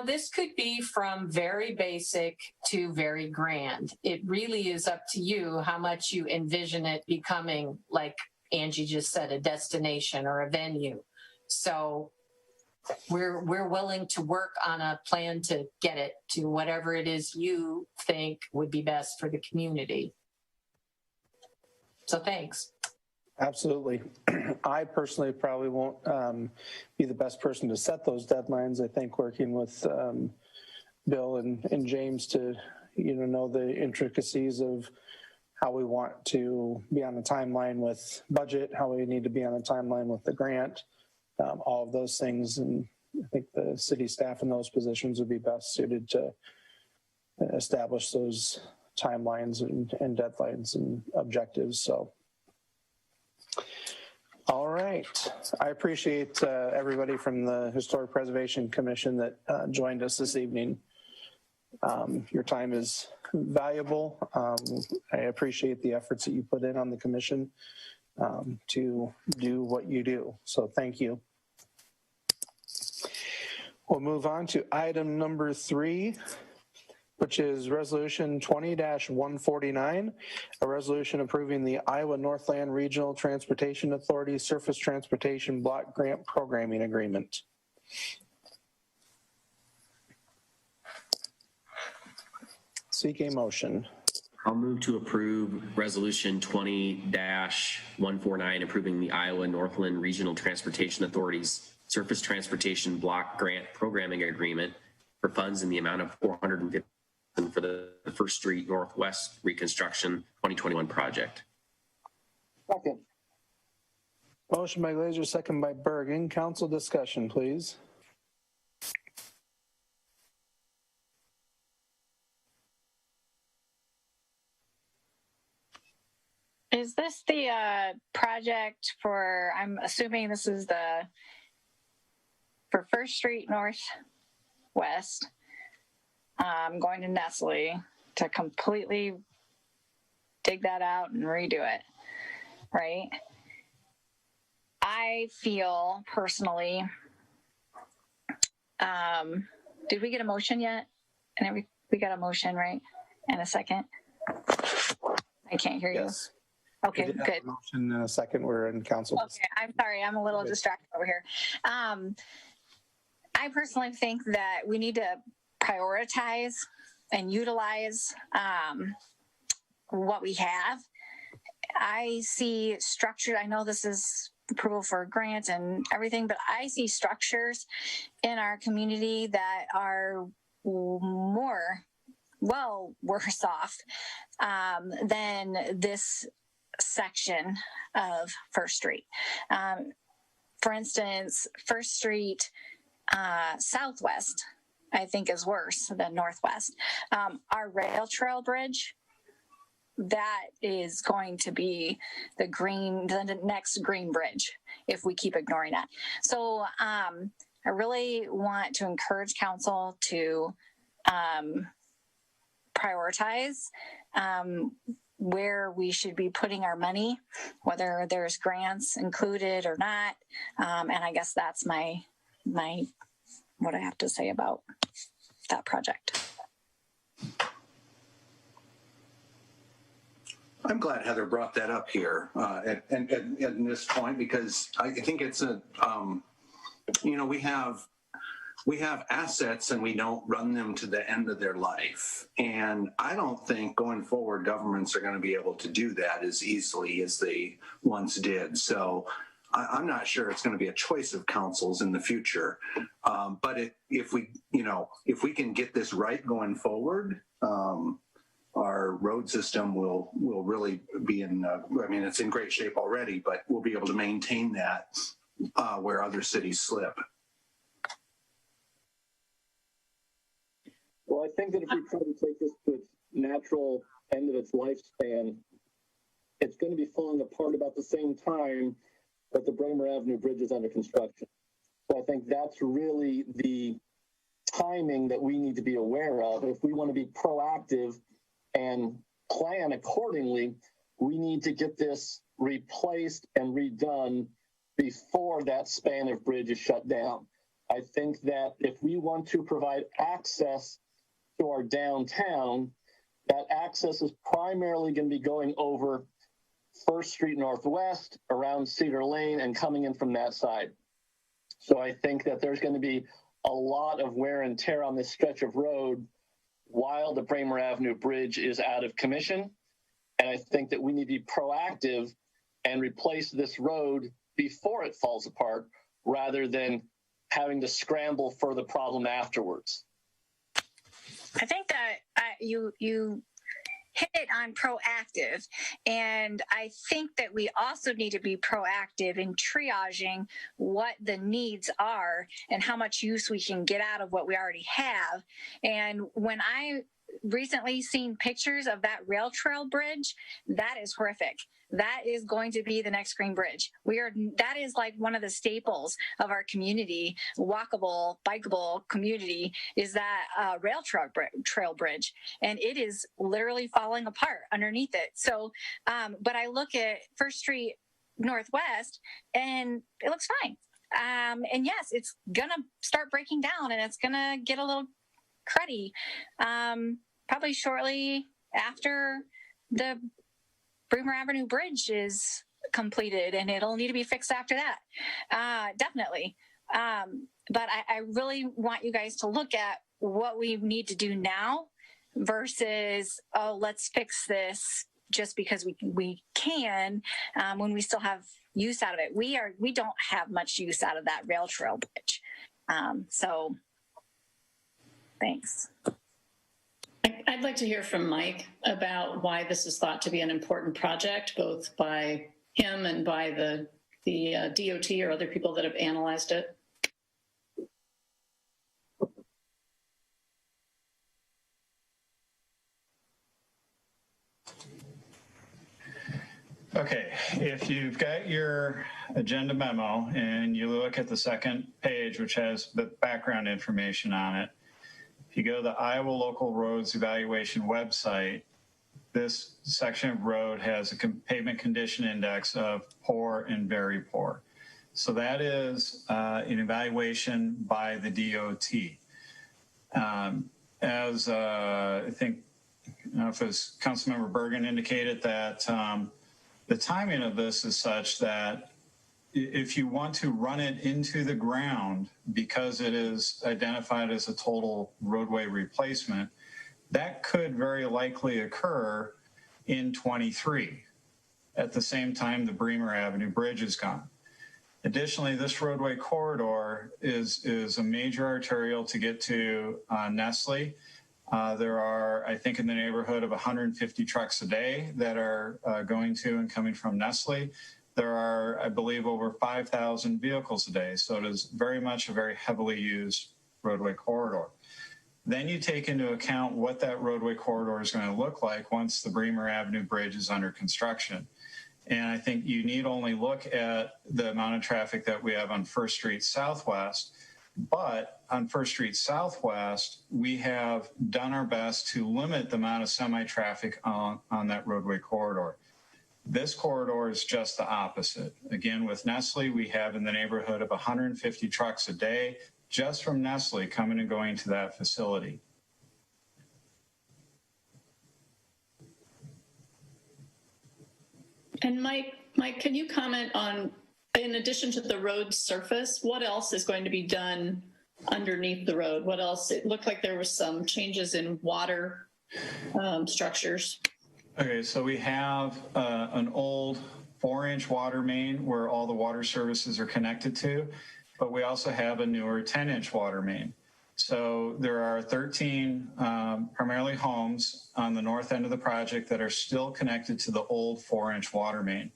this could be from very basic to very grand. It really is up to you how much you envision it becoming, like Angie just said, a destination or a venue. So we're willing to work on a plan to get it to whatever it is you think would be best for the community. So thanks. Absolutely. I personally probably won't be the best person to set those deadlines. I think working with Bill and James to, know the intricacies of how we want to be on the timeline with budget, how we need to be on the timeline with the grant, all of those things. And I think the city staff in those positions would be best suited to establish those timelines and deadlines and objectives. So. All right. I appreciate everybody from the Historic Preservation Commission that joined us this evening. Your time is valuable. I appreciate the efforts that you put in on the commission to do what you do. So thank you. We'll move on to item number 3, which is Resolution 20-149, a resolution approving the Iowa Northland Regional Transportation Authority Surface Transportation Block Grant Programming Agreement. Seek a motion. I'll move to approve Resolution 20-149, approving the Iowa Northland Regional Transportation Authority's Surface Transportation Block Grant Programming Agreement for funds in the amount of $450 for the First Street Northwest Reconstruction 2021 project. Second. Motion by Glaser, second by Birgen. Council discussion, please. Is this the project for, I'm assuming this is for First Street Northwest, going to Nestle to completely dig that out and redo it, right? I feel personally, did we get a motion yet? And we got a motion, right? And a second? I can't hear you. Yes. Okay, good. Motion in a second. We're in council. Okay, I'm sorry. I'm a little distracted over here. I personally think that we need to prioritize and utilize what we have. I see structured, I know this is approval for a grant and everything, but I see structures in our community that are worse off than this section of First Street. For instance, First Street Southwest, I think, is worse than Northwest. Our rail trail bridge, that is going to be the next green bridge if we keep ignoring that. So I really want to encourage council to prioritize where we should be putting our money, whether there's grants included or not. And I guess that's my what I have to say about that project. I'm glad Heather brought that up here at this point, because I think it's we have assets and we don't run them to the end of their life. And I don't think going forward governments are going to be able to do that as easily as they once did. So I'm not sure it's going to be a choice of councils in the future. But if we can get this right going forward, our road system will really be it's in great shape already, but we'll be able to maintain that where other cities slip. Well, I think that if we try to take this to its natural end of its lifespan, it's going to be falling apart about the same time that the Bramer Avenue Bridge is under construction. So I think that's really the timing that we need to be aware of. If we want to be proactive and plan accordingly, we need to get this replaced and redone before that span of bridge is shut down. I think that if we want to provide access to our downtown, that access is primarily going to be going over First Street Northwest, around Cedar Lane, and coming in from that side. So I think that there's going to be a lot of wear and tear on this stretch of road while the Bramer Avenue Bridge is out of commission. And I think that we need to be proactive and replace this road before it falls apart, rather than having to scramble for the problem afterwards. I think that you hit on proactive, and I think that we also need to be proactive in triaging what the needs are and how much use we can get out of what we already have. And when I recently seen pictures of that rail trail bridge, that is horrific. That is going to be the next green bridge. That is like one of the staples of our community, walkable, bikeable community, is that rail trail bridge. And it is literally falling apart underneath it. So, but I look at First Street Northwest and it looks fine. And yes, it's gonna start breaking down and it's gonna get a little cruddy, probably shortly after the Bramer Avenue Bridge is completed, and it'll need to be fixed after that. Definitely. But I really want you guys to look at what we need to do now versus, oh, let's fix this just because we can, when we still have use out of it. We don't have much use out of that rail trail bridge. So thanks. I'd like to hear from Mike about why this is thought to be an important project, both by him and by the DOT or other people that have analyzed it. Okay, if you've got your agenda memo and you look at the second page, which has the background information on it, if you go to the Iowa Local Roads Evaluation website, this section of road has a pavement condition index of poor and very poor. So that is an evaluation by the DOT. As I think, I don't know if it was Councilmember Birgen indicated that the timing of this is such that if you want to run it into the ground because it is identified as a total roadway replacement, that could very likely occur in 23. At the same time, the Bremer Avenue Bridge is gone. Additionally, this roadway corridor is a major arterial to get to Nestle. There are, I think, in the neighborhood of 150 trucks a day that are going to and coming from Nestle. There are, I believe, over 5,000 vehicles a day. So it is very much a very heavily used roadway corridor. Then you take into account what that roadway corridor is going to look like once the Bremer Avenue Bridge is under construction. And I think you need only look at the amount of traffic that we have on First Street Southwest. But on First Street Southwest, we have done our best to limit the amount of semi-traffic on that roadway corridor. This corridor is just the opposite. Again, with Nestle, we have in the neighborhood of 150 trucks a day just from Nestle coming and going to that facility. And Mike, can you comment on, in addition to the road surface, what else is going to be done underneath the road? What else? It looked like there was some changes in water structures. Okay, so we have an old 4-inch water main where all the water services are connected to, but we also have a newer 10-inch water main. So there are 13 primarily homes on the north end of the project that are still connected to the old 4-inch water main.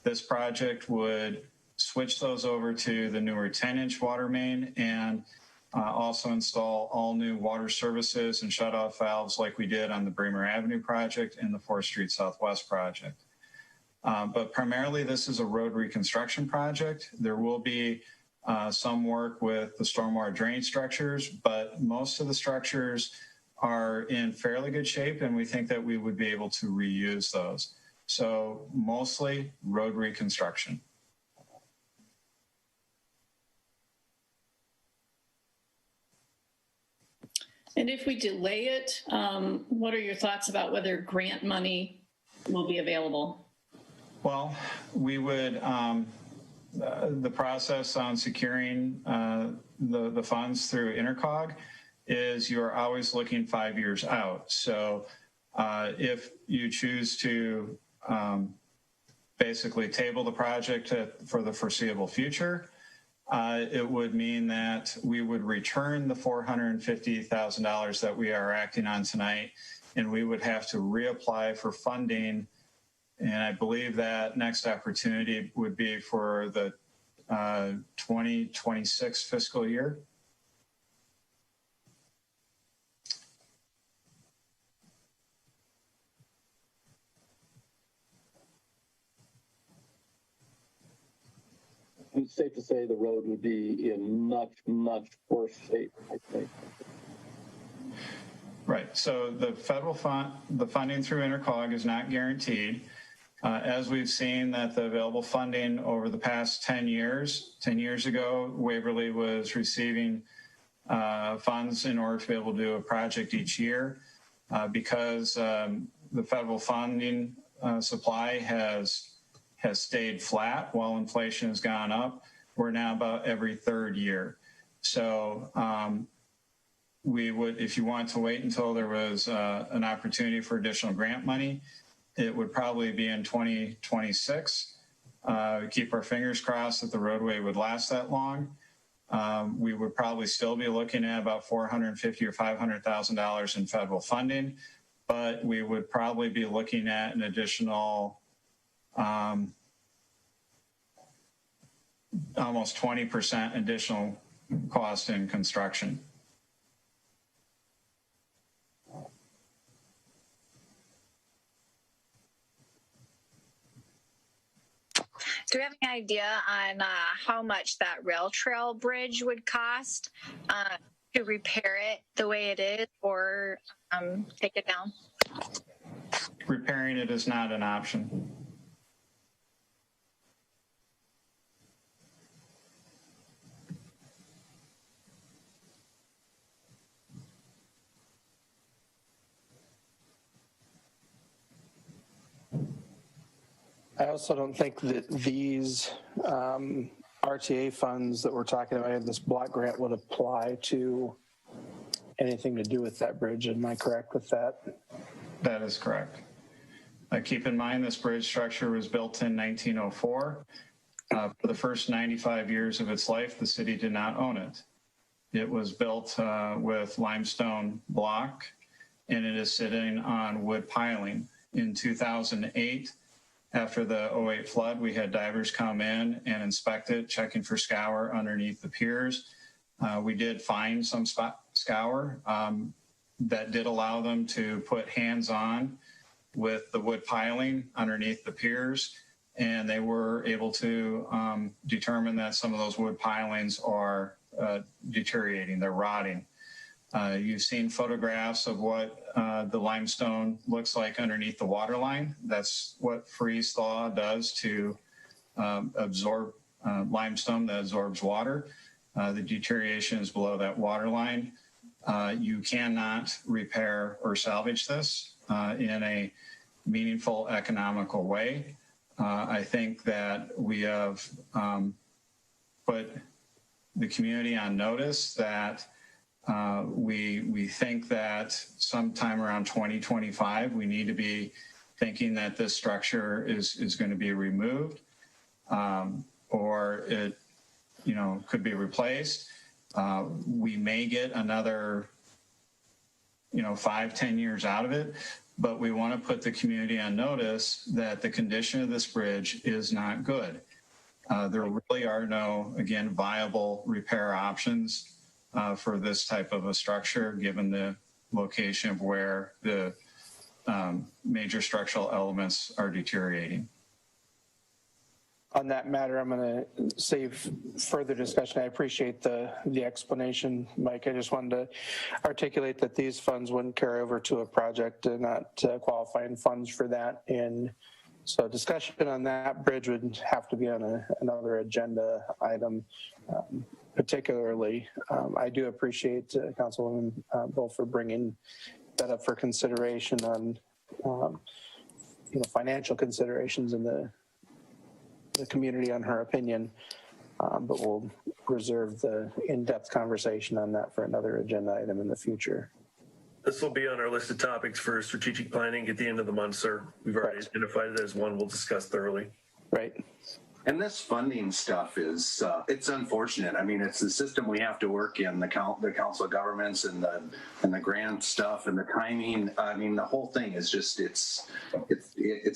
This project would switch those over to the newer 10-inch water main and also install all new water services and shutoff valves like we did on the Bremer Avenue project and the 4th Street Southwest project. But primarily this is a road reconstruction project. There will be some work with the stormwater drain structures, but most of the structures are in fairly good shape and we think that we would be able to reuse those. So mostly road reconstruction. And if we delay it, what are your thoughts about whether grant money will be available? Well, we would, the process on securing the funds through Intercog is you're always looking 5 years out. So if you choose to basically table the project for the foreseeable future, it would mean that we would return the $450,000 that we are acting on tonight, and we would have to reapply for funding. And I believe that next opportunity would be for the 2026 fiscal year. It's safe to say the road would be in much, much worse shape, I think. Right. So the federal the funding through Intercog is not guaranteed. As we've seen that the available funding over the past 10 years ago, Waverly was receiving funds in order to be able to do a project each year. Because the federal funding supply has stayed flat while inflation has gone up, we're now about every third year. So we would, if you want to wait until there was an opportunity for additional grant money, it would probably be in 2026. Keep our fingers crossed that the roadway would last that long. We would probably still be looking at about $450,000 or $500,000 in federal funding, but we would probably be looking at an additional almost 20% additional cost in construction. Do we have any idea on how much that rail trail bridge would cost to repair it the way it is, or take it down? Repairing it is not an option. I also don't think that these RTA funds that we're talking about in this block grant would apply to anything to do with that bridge. Am I correct with that? That is correct. Keep in mind this bridge structure was built in 1904. For the first 95 years of its life, the city did not own it. It was built with limestone block, and it is sitting on wood piling. In 2008, after the 2008 flood, we had divers come in and inspect it, checking for scour underneath the piers. We did find some scour that did allow them to put hands on with the wood piling underneath the piers, and they were able to determine that some of those wood pilings are deteriorating, they're rotting. You've seen photographs of what the limestone looks like underneath the water line. That's what freeze thaw does to absorb limestone that absorbs water. The deterioration is below that water line. You cannot repair or salvage this in a meaningful, economical way. I think that we have put the community on notice that we think that sometime around 2025, we need to be thinking that this structure is going to be removed, or it, could be replaced. We may get another, 5-10 years out of it, but we want to put the community on notice that the condition of this bridge is not good. There really are no, again, viable repair options for this type of a structure, given the location of where the major structural elements are deteriorating. On that matter, I'm going to save further discussion. I appreciate the explanation, Mike. I just wanted to articulate that these funds wouldn't carry over to a project and not qualifying funds for that. And so discussion on that bridge would have to be on another agenda item. Particularly, I do appreciate Councilwoman Beaufore bringing that up for consideration on, financial considerations in the community on her opinion, but we'll reserve the in-depth conversation on that for another agenda item in the future. This will be on our list of topics for strategic planning at the end of the month, sir. We've already identified it as one we'll discuss thoroughly. Right. And this funding stuff is, it's unfortunate. I mean, it's the system we have to work in, the council of governments and the grant stuff and the timing. I mean, the whole thing is just, it's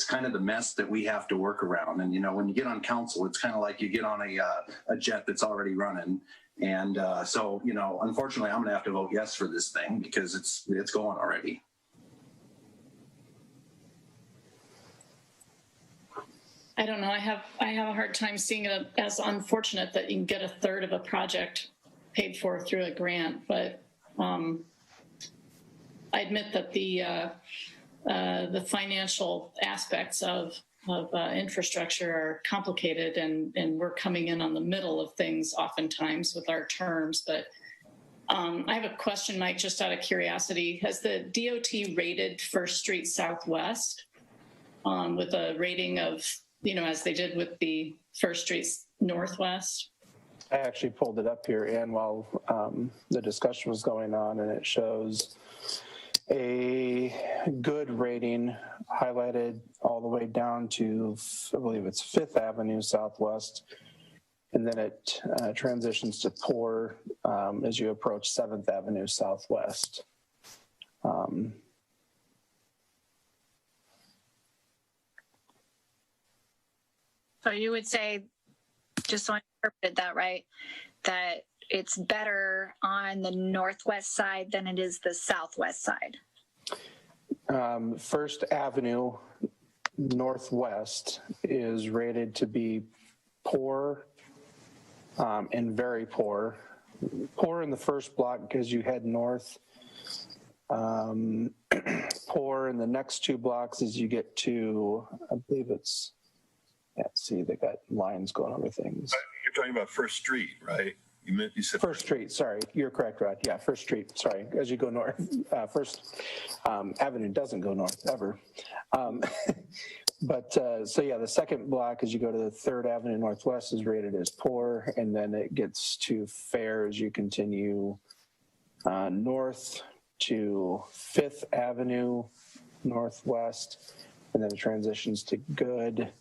kind of the mess that we have to work around. And, when you get on council, it's kind of like you get on a jet that's already running. And so, unfortunately, I'm going to have to vote yes for this thing because it's going already. I don't know. I have a hard time seeing it as unfortunate that you can get a third of a project paid for through a grant, but I admit that the financial aspects of infrastructure are complicated, and we're coming in on the middle of things oftentimes with our terms. But I have a question, Mike, just out of curiosity. Has the DOT rated First Street Southwest with a rating of, as they did with the First Street Northwest? I actually pulled it up here, and while the discussion was going on, and it shows a good rating highlighted all the way down to, I believe it's 5th Avenue Southwest, and then it transitions to poor as you approach 7th Avenue Southwest. So you would say, just so I interpreted that right, that it's better on the northwest side than it is the southwest side? First Avenue Northwest is rated to be poor and very poor. Poor in the first block as you head north. Poor in the next two blocks as you get to, I believe it's, yeah, see, they got lines going over things. You're talking about First Street, right? You said First Street, sorry. You're correct, Rod. Yeah, First Street, sorry. As you go north, First Avenue doesn't go north ever. So yeah, the second block as you go to the 3rd Avenue Northwest is rated as poor, and then it gets to fair as you continue north to 5th Avenue Northwest, and then it transitions to good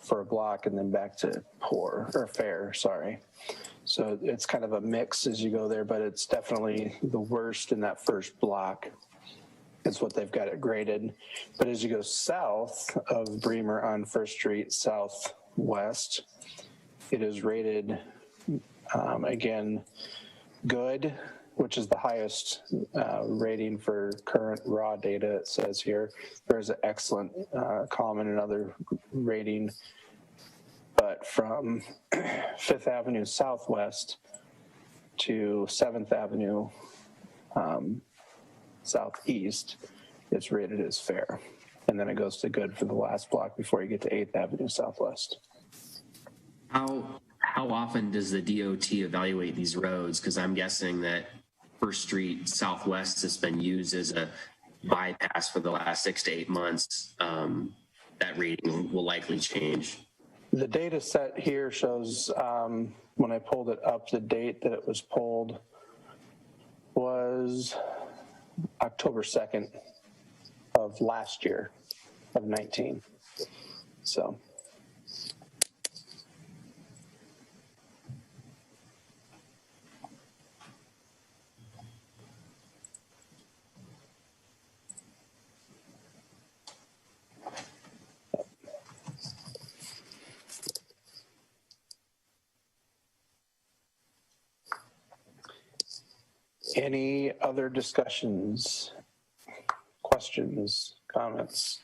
for a block, and then back to poor, or fair, sorry. So it's kind of a mix as you go there, but it's definitely the worst in that first block. It's what they've got it graded. But as you go south of Bremer on First Street, southwest, it is rated, again, good, which is the highest rating for current raw data, it says here. There's an excellent, common, and other rating. But from 5th Avenue Southwest to 7th Avenue Southeast, it's rated as fair. And then it goes to good for the last block before you get to 8th Avenue Southwest. How often does the DOT evaluate these roads? Because I'm guessing that First Street Southwest has been used as a bypass for the last 6 to 8 months. That rating will likely change. The data set here shows, when I pulled it up, the date that it was pulled was October 2nd of last year, of 19. So. Any other discussions, questions, comments?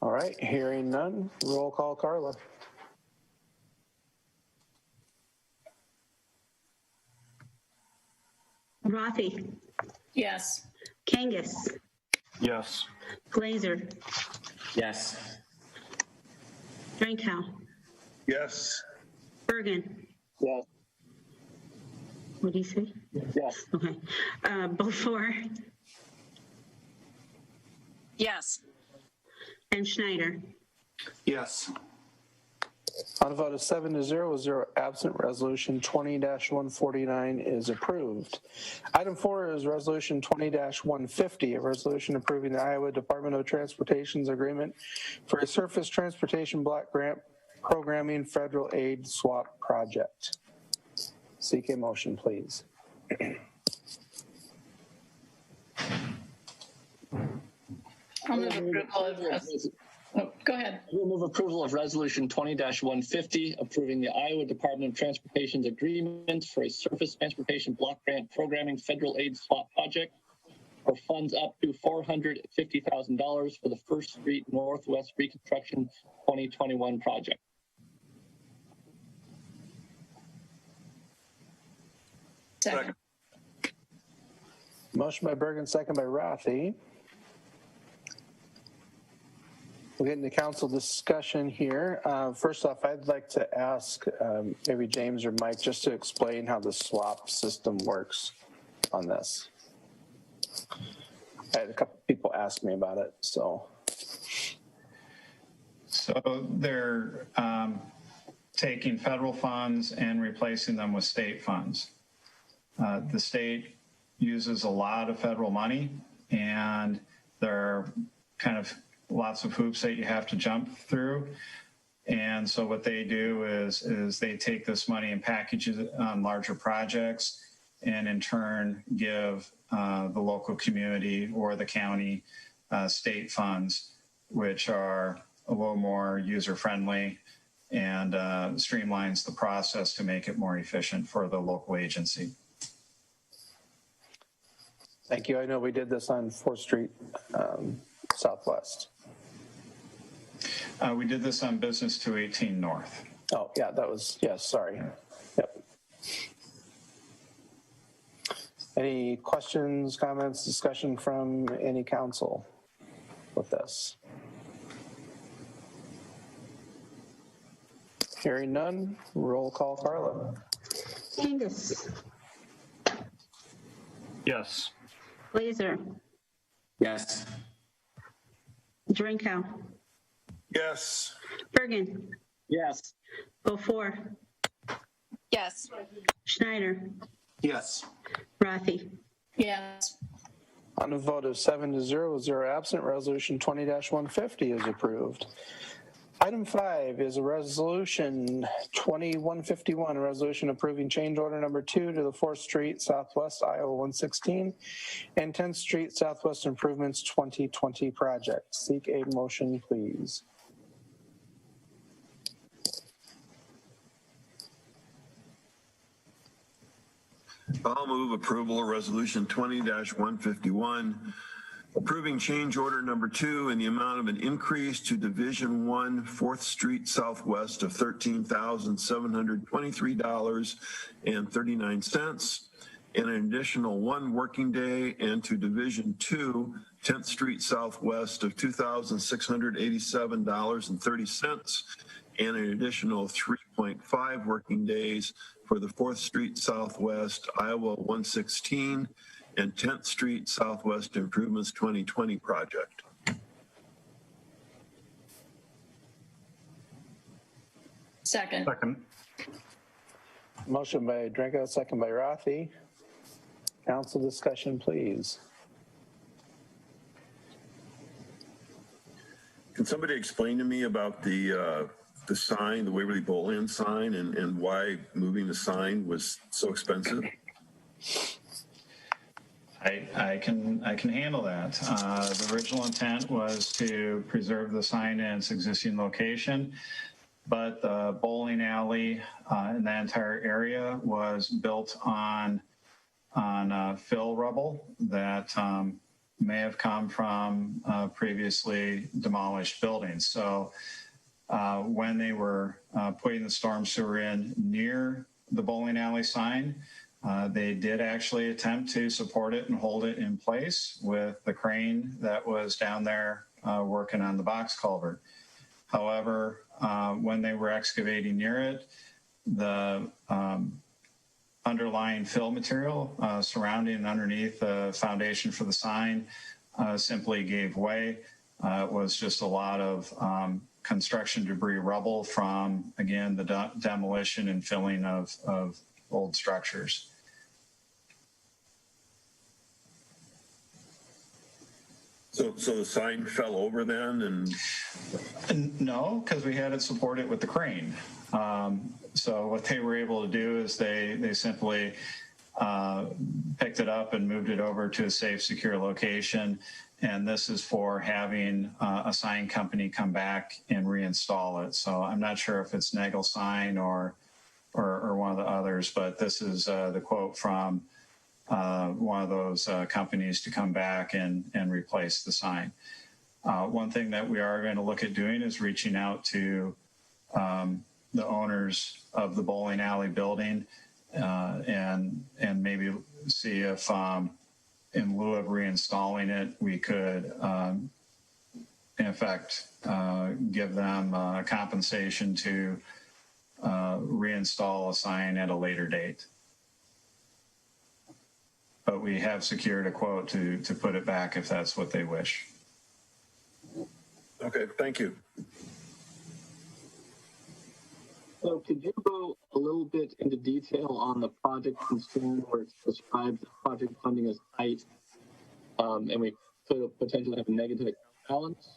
All right, hearing none, roll call, Carla. Rathe. Yes. Kangas. Yes. Glaser. Yes. Drenkow. Yes. Birgen. Yes. What do you say? Yes. Okay. Beaufore. Yes. And Schneider. Yes. On a vote of 7-0 with 0 absent, resolution 20-149 is approved. Item 4 is resolution 20-150, a resolution approving the Iowa Department of Transportation's agreement for a surface transportation block grant programming federal aid swap project. Seek a motion, please. I'll move approval of this. Oh, go ahead. We'll move approval of resolution 20-150, approving the Iowa Department of Transportation's agreement for a surface transportation block grant programming federal aid swap project for funds up to $450,000 for the First Street Northwest Reconstruction 2021 project. Second. Motion by Birgen, second by Rathe. We'll get into council discussion here. First off, I'd like to ask maybe James or Mike just to explain how the swap system works on this. I had a couple people ask me about it, so. So they're taking federal funds and replacing them with state funds. The state uses a lot of federal money, and there are kind of lots of hoops that you have to jump through. And so what they do is they take this money and package it on larger projects, and in turn give the local community or the county state funds, which are a little more user-friendly and streamlines the process to make it more efficient for the local agency. Thank you. I know we did this on 4th Street Southwest. We did this on Business 218 North. Oh, yeah, that was, yes, sorry. Yep. Any questions, comments, discussion from any council with this? Hearing none, roll call, Carla. Kangas. Yes. Glaser. Yes. Drenkow. Yes. Birgen. Yes. Beaufore. Yes. Schneider. Yes. Rathe. Yes. On a vote of 7-0, 0 absent, resolution 20-150 is approved. Item 5 is a resolution 2151, a resolution approving change order number 2 to the 4th Street Southwest Iowa 116 and 10th Street Southwest Improvements 2020 project. Seek a motion, please. I'll move approval of resolution 20-151, approving change order number 2 in the amount of an increase to Division 1, 4th Street Southwest of $13,723.39 and an additional 1 working day, and to Division 2, 10th Street Southwest of $2,687.30 and an additional 3.5 working days for the 4th Street Southwest Iowa 116 and 10th Street Southwest Improvements 2020 project. Second. Motion by Drenkow, second by Rathe. Council discussion, please. Can somebody explain to me about the sign, the Waverly Bowling sign, and why moving the sign was so expensive? I can handle that. The original intent was to preserve the sign in its existing location, but the bowling alley in that entire area was built on fill rubble that may have come from previously demolished buildings. So when they were putting the storm sewer in near the bowling alley sign, they did actually attempt to support it and hold it in place with the crane that was down there working on the box culvert. However, when they were excavating near it, the underlying fill material surrounding and underneath the foundation for the sign simply gave way. It was just a lot of construction debris, rubble from, again, the demolition and filling of old structures. So the sign fell over then, and no, because we had it supported with the crane. So what they were able to do is they simply picked it up and moved it over to a safe, secure location. And this is for having a sign company come back and reinstall it. So I'm not sure if it's Nagel Sign or one of the others, but this is the quote from one of those companies to come back and replace the sign. One thing that we are going to look at doing is reaching out to the owners of the bowling alley building and maybe see if in lieu of reinstalling it, we could in effect give them compensation to reinstall a sign at a later date. But we have secured a quote to put it back if that's what they wish. Okay, thank you. So could you go a little bit into detail on the project concern where it's described the project funding is tight and we could potentially have a negative account balance?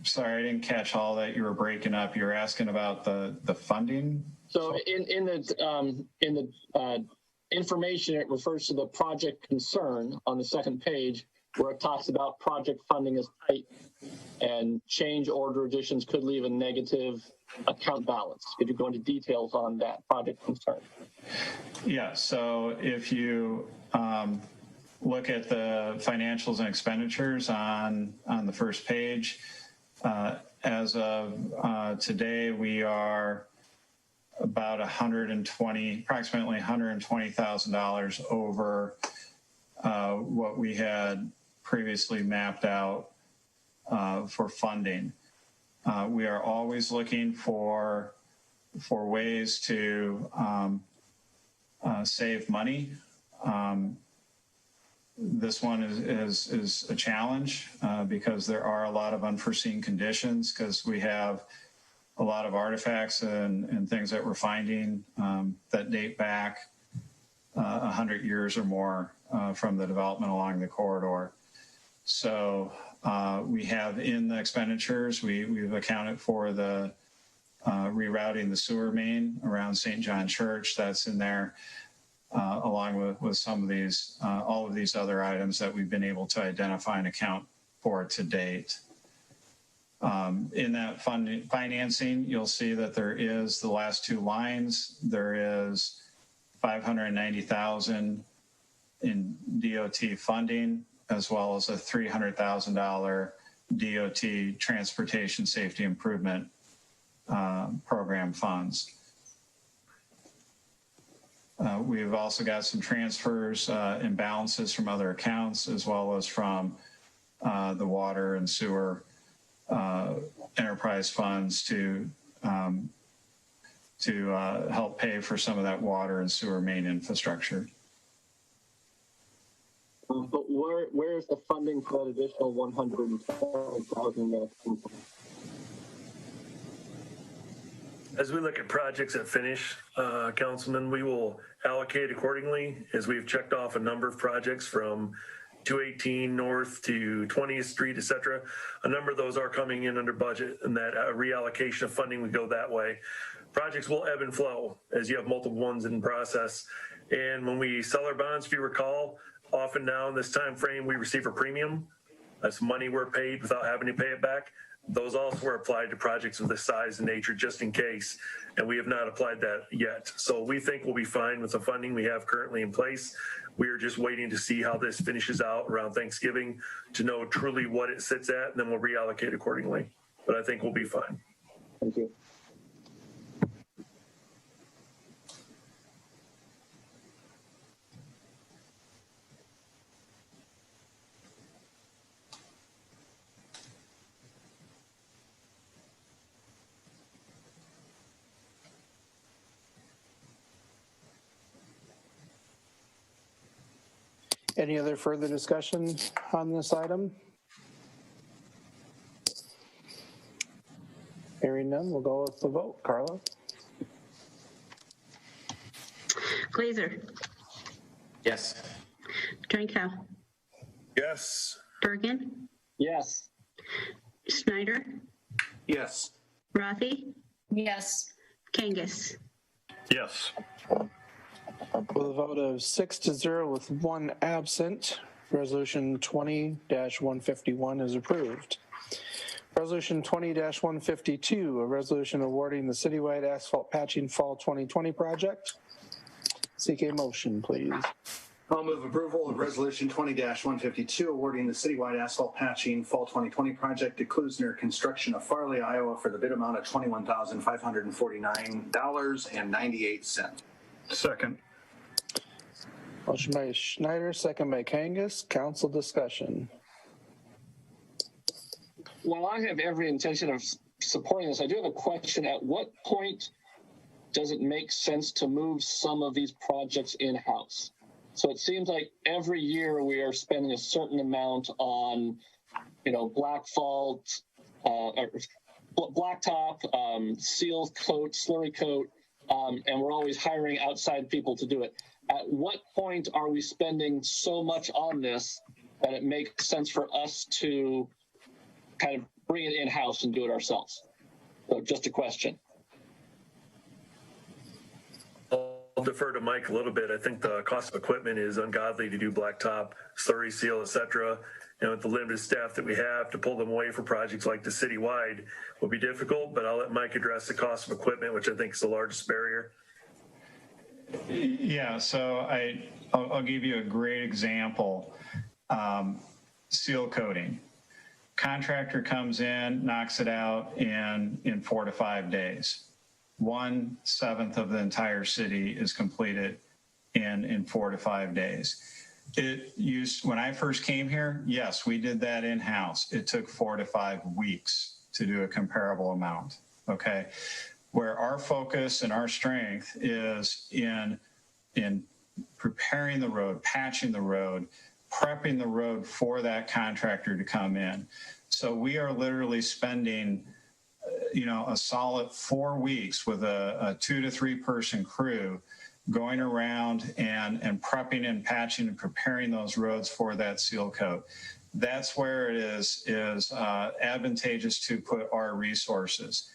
Sorry, I didn't catch all that. You were breaking up. You were asking about the funding? So in the information, it refers to the project concern on the second page, where it talks about project funding is tight and change order additions could leave a negative account balance. Could you go into details on that project concern? Yeah, so if you look at the financials and expenditures on the first page, as of today, we are about approximately $120,000 over what we had previously mapped out for funding. We are always looking for ways to save money. This one is a challenge because there are a lot of unforeseen conditions, because we have a lot of artifacts and things that we're finding that date back 100 years or more from the development along the corridor. So we have in the expenditures, we've accounted for the rerouting the sewer main around St. John Church. That's in there, along with some of these, all of these other items that we've been able to identify and account for to date. In that financing, you'll see that there is the last two lines. There is $590,000 in DOT funding, as well as a $300,000 DOT Transportation Safety Improvement Program funds. We've also got some transfers and balances from other accounts, as well as from the water and sewer enterprise funds to help pay for some of that water and sewer main infrastructure. But where's the funding for that additional $120,000? As we look at projects that finish, Councilman, we will allocate accordingly, as we've checked off a number of projects from 218 North to 20th Street, et cetera. A number of those are coming in under budget, and that reallocation of funding would go that way. Projects will ebb and flow as you have multiple ones in process. And when we sell our bonds, if you recall, often now in this time frame, we receive a premium. That's money we're paid without having to pay it back. Those also are applied to projects of this size and nature, just in case, and we have not applied that yet. So we think we'll be fine with the funding we have currently in place. We are just waiting to see how this finishes out around Thanksgiving to know truly what it sits at, and then we'll reallocate accordingly. But I think we'll be fine. Thank you. Any other further discussion on this item? Hearing none, we'll go with the vote. Carla? Glaser. Yes. Drenkow. Yes. Birgen. Yes. Schneider. Yes. Rathe. Yes. Kangas. Yes. With a vote of 6-0 with one absent, Resolution 20-151 is approved. Resolution 20-152, a resolution awarding the citywide asphalt patching fall 2020 project. Seek a motion, please. I'll move approval of Resolution 20-152, awarding the citywide asphalt patching fall 2020 project to Klusner Construction of Farley, Iowa, for the bid amount of $21,549.98. Second. Motion by Schneider, second by Kangas. Council discussion. While I have every intention of supporting this, I do have a question. At what point does it make sense to move some of these projects in-house? So it seems like every year we are spending a certain amount on, black fault, or blacktop, seal coat, slurry coat, and we're always hiring outside people to do it. At what point are we spending so much on this that it makes sense for us to kind of bring it in-house and do it ourselves? So just a question. I'll defer to Mike a little bit. I think the cost of equipment is ungodly to do blacktop, slurry seal, et cetera. With the limited staff that we have, to pull them away for projects like the citywide will be difficult, but I'll let Mike address the cost of equipment, which I think is the largest barrier. Yeah, so I'll give you a great example. Seal coating. Contractor comes in, knocks it out in 4 to 5 days. 1/7 of the entire city is completed in 4 to 5 days. When I first came here, yes, we did that in-house. It took 4 to 5 weeks to do a comparable amount, okay? Where our focus and our strength is in preparing the road, patching the road, prepping the road for that contractor to come in. So we are literally spending, a solid 4 weeks with a 2 to 3 person crew going around and prepping and patching and preparing those roads for that seal coat. That's where it is advantageous to put our resources,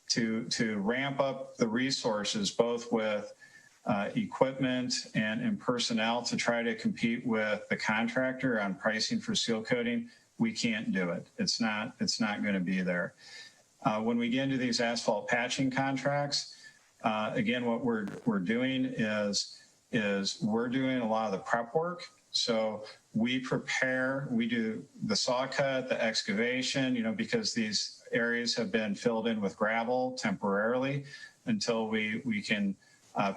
to ramp up the resources, both with equipment and personnel to try to compete with the contractor on pricing for seal coating. We can't do it. It's not going to be there. When we get into these asphalt patching contracts, again, what we're doing is we're doing a lot of the prep work. So we do the saw cut, the excavation, because these areas have been filled in with gravel temporarily until we can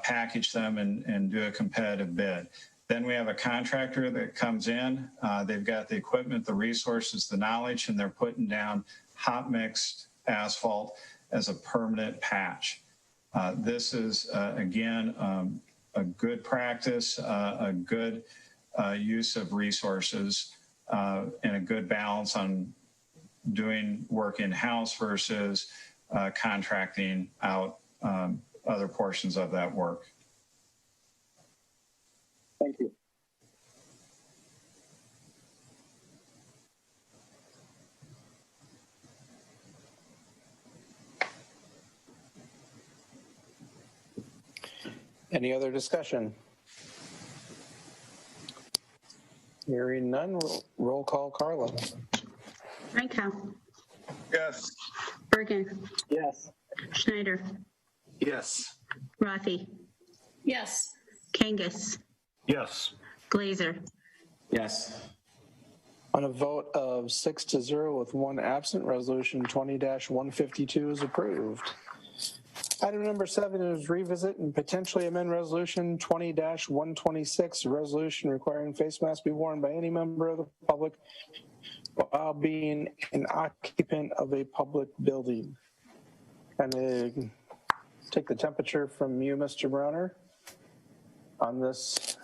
package them and do a competitive bid. Then we have a contractor that comes in. They've got the equipment, the resources, the knowledge, and they're putting down hot mixed asphalt as a permanent patch. This is, again, a good practice, a good use of resources, and a good balance on doing work in-house versus contracting out other portions of that work. Thank you. Any other discussion? Hearing none, roll call, Carla. Drenkow. Yes. Birgen. Yes. Schneider. Yes. Rathe. Yes. Kangas. Yes. Glaser. Yes. On a vote of 6-0 with 1 absent, resolution 20-152 is approved. Item number 7 is revisit and potentially amend resolution 20-126, a resolution requiring face masks be worn by any member of the public while being an occupant of a public building. Kind of take the temperature from you, Mr. Browner, on this,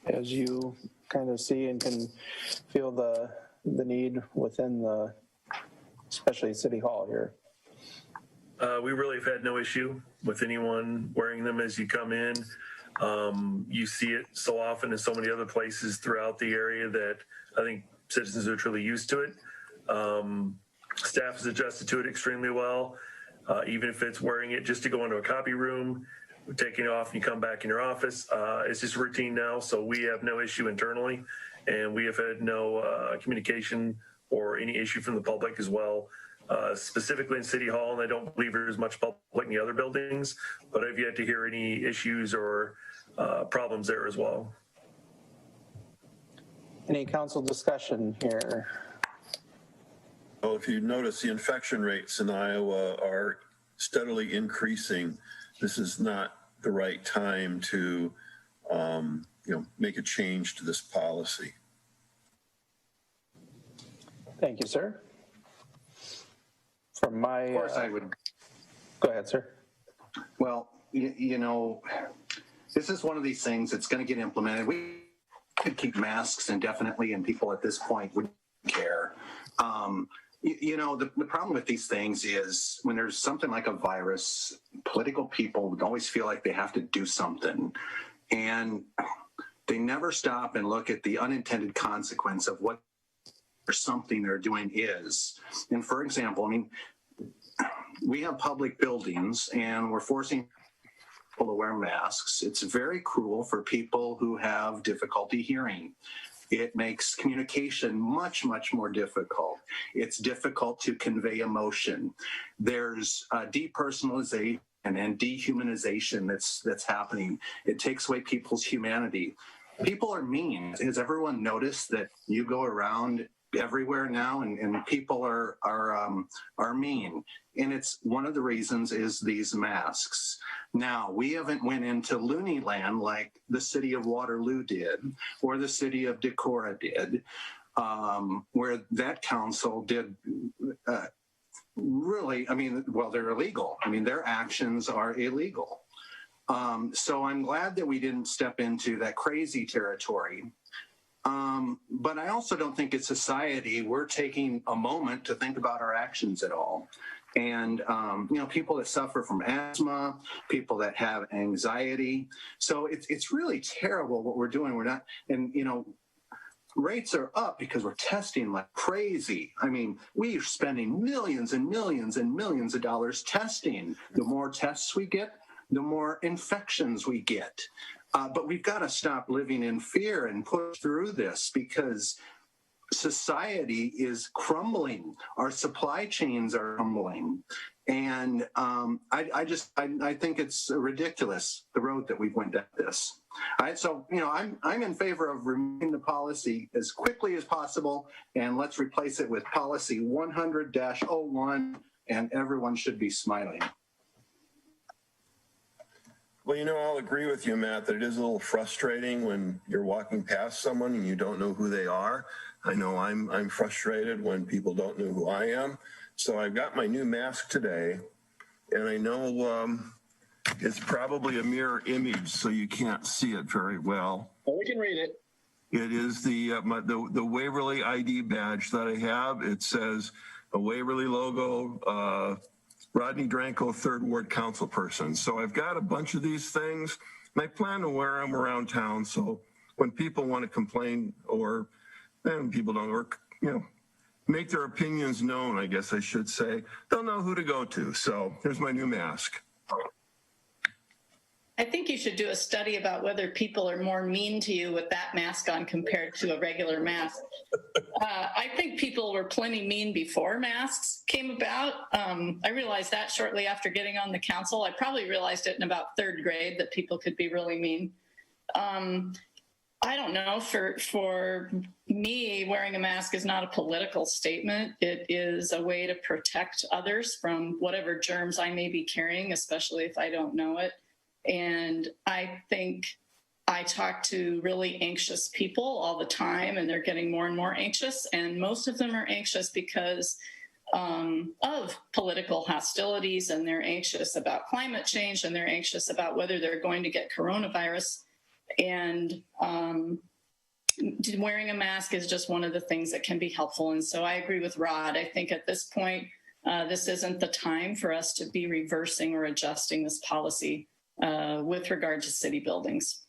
as you kind of see and can feel the need within especially City Hall here. We really have had no issue with anyone wearing them as you come in. You see it so often in so many other places throughout the area that I think citizens are truly used to it. Staff has adjusted to it extremely well. Even if it's wearing it just to go into a copy room, taking it off and you come back in your office, it's just routine now. So we have no issue internally, and we have had no communication or any issue from the public as well. Specifically in City Hall, and I don't believe there's much public in the other buildings, but I've yet to hear any issues or problems there as well. Any council discussion here? Well, if you notice, the infection rates in Iowa are steadily increasing. This is not the right time to, make a change to this policy. Thank you, sir. From my, of course, I would. Go ahead, sir. Well, this is one of these things that's going to get implemented. We could keep masks indefinitely, and people at this point wouldn't care. The problem with these things is when there's something like a virus, political people would always feel like they have to do something, and they never stop and look at the unintended consequence of what something they're doing is. And for example, we have public buildings and we're forcing people to wear masks. It's very cruel for people who have difficulty hearing. It makes communication much, much more difficult. It's difficult to convey emotion. There's depersonalization and dehumanization that's happening. It takes away people's humanity. People are mean. Has everyone noticed that you go around everywhere now and people are mean? And it's one of the reasons is these masks. Now, we haven't went into loony land like the city of Waterloo did or the city of Decorah did, where that council did really, I mean, well, they're illegal. I mean, their actions are illegal. So I'm glad that we didn't step into that crazy territory. But I also don't think as society, we're taking a moment to think about our actions at all. And, you know, people that suffer from asthma, people that have anxiety. So it's really terrible what we're doing. We're not, and, you know, rates are up because we're testing like crazy. I mean, we are spending millions and millions and millions of dollars testing. The more tests we get, the more infections we get. But we've got to stop living in fear and push through this because society is crumbling. Our supply chains are crumbling. And I think it's ridiculous, the road that we've went down this. So, you know, I'm in favor of removing the policy as quickly as possible, and let's replace it with policy 100-01, and everyone should be smiling. Well, you know, I'll agree with you, Matt, that it is a little frustrating when you're walking past someone and you don't know who they are. I know I'm frustrated when people don't know who I am. So I've got my new mask today, and I know it's probably a mirror image, so you can't see it very well. Well, we can read it. It is the Waverly ID badge that I have. It says a Waverly logo, Rodney Drenkow, 3rd Ward council person. So I've got a bunch of these things, and I plan to wear them around town. So when people want to complain or people don't work, you know, make their opinions known, I guess I should say, they'll know who to go to. So here's my new mask. I think you should do a study about whether people are more mean to you with that mask on compared to a regular mask. I think people were plenty mean before masks came about. I realized that shortly after getting on the council. I probably realized it in about 3rd grade that people could be really mean. I don't know, for me, wearing a mask is not a political statement. It is a way to protect others from whatever germs I may be carrying, especially if I don't know it. And I think I talk to really anxious people all the time, and they're getting more and more anxious. And most of them are anxious because of political hostilities, and they're anxious about climate change, and they're anxious about whether they're going to get coronavirus. And wearing a mask is just one of the things that can be helpful. And so I agree with Rod. I think at this point, this isn't the time for us to be reversing or adjusting this policy with regard to city buildings.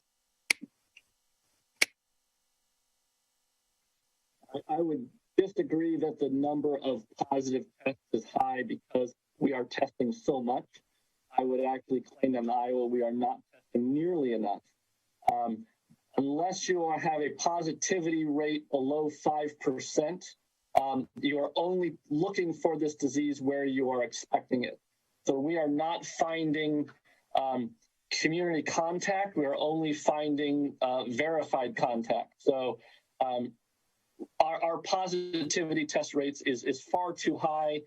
I would disagree that the number of positive tests is high because we are testing so much. I would actually claim that in Iowa, we are not testing nearly enough. Unless you have a positivity rate below 5%, you are only looking for this disease where you are expecting it. So we are not finding community contact. We are only finding verified contact. So our positivity test rates is far too high,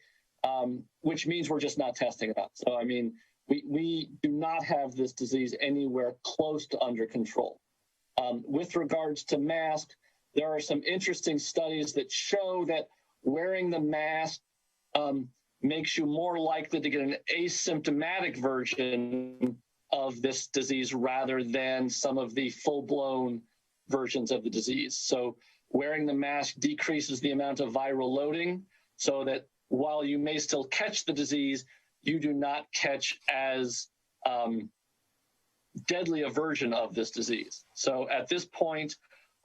which means we're just not testing enough. So, I mean, we do not have this disease anywhere close to under control. With regards to masks, there are some interesting studies that show that wearing the mask makes you more likely to get an asymptomatic version of this disease rather than some of the full-blown versions of the disease. So wearing the mask decreases the amount of viral loading so that while you may still catch the disease, you do not catch as deadly a version of this disease. So at this point,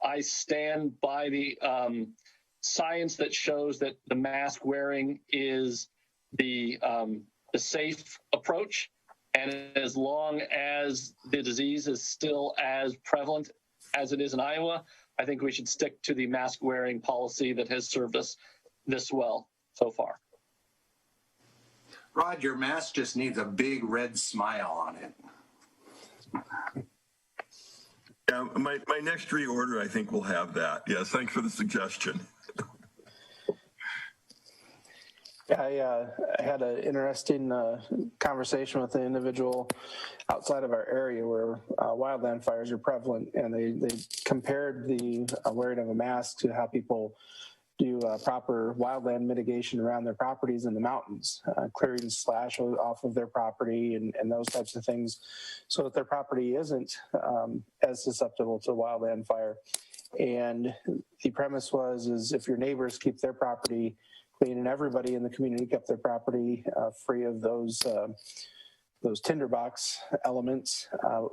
I stand by the science that shows that the mask wearing is the safe approach. And as long as the disease is still as prevalent as it is in Iowa, I think we should stick to the mask wearing policy that has served us this well so far. Rod, your mask just needs a big red smile on it. Yeah, my next reorder, I think, will have that. Yes, thanks for the suggestion. I had an interesting conversation with an individual outside of our area where wildland fires are prevalent, and they compared the wearing of a mask to how people do proper wildland mitigation around their properties in the mountains, clearing slash off of their property and those types of things so that their property isn't as susceptible to wildland fire. And the premise is if your neighbors keep their property clean and everybody in the community kept their property free of those tinderbox elements,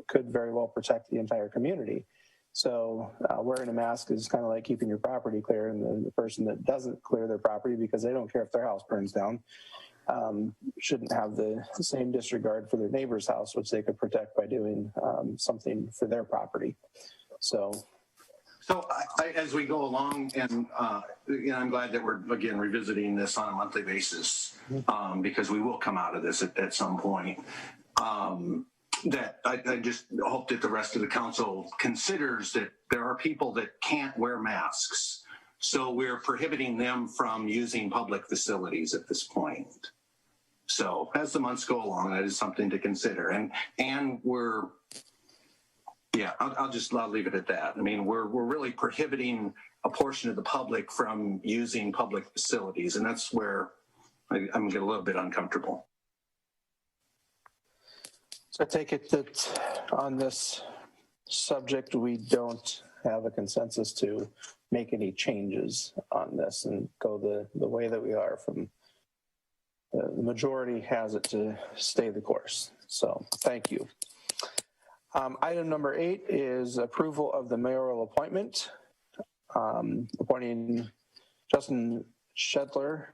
could very well protect the entire community. So wearing a mask is kind of like keeping your property clear, and the person that doesn't clear their property because they don't care if their house burns down shouldn't have the same disregard for their neighbor's house, which they could protect by doing something for their property. So as we go along, and I'm glad that we're again revisiting this on a monthly basis, because we will come out of this at some point. That I just hope that the rest of the council considers that there are people that can't wear masks. So we're prohibiting them from using public facilities at this point. So as the months go along, that is something to consider. And we're, yeah, I'll leave it at that. I mean, we're really prohibiting a portion of the public from using public facilities. And that's where I'm getting a little bit uncomfortable. I take it that on this subject, we don't have a consensus to make any changes on this and go the way that we are. From the majority has it to stay the course. So thank you. Item number 8 is approval of the mayoral appointment, appointing Justin Shedler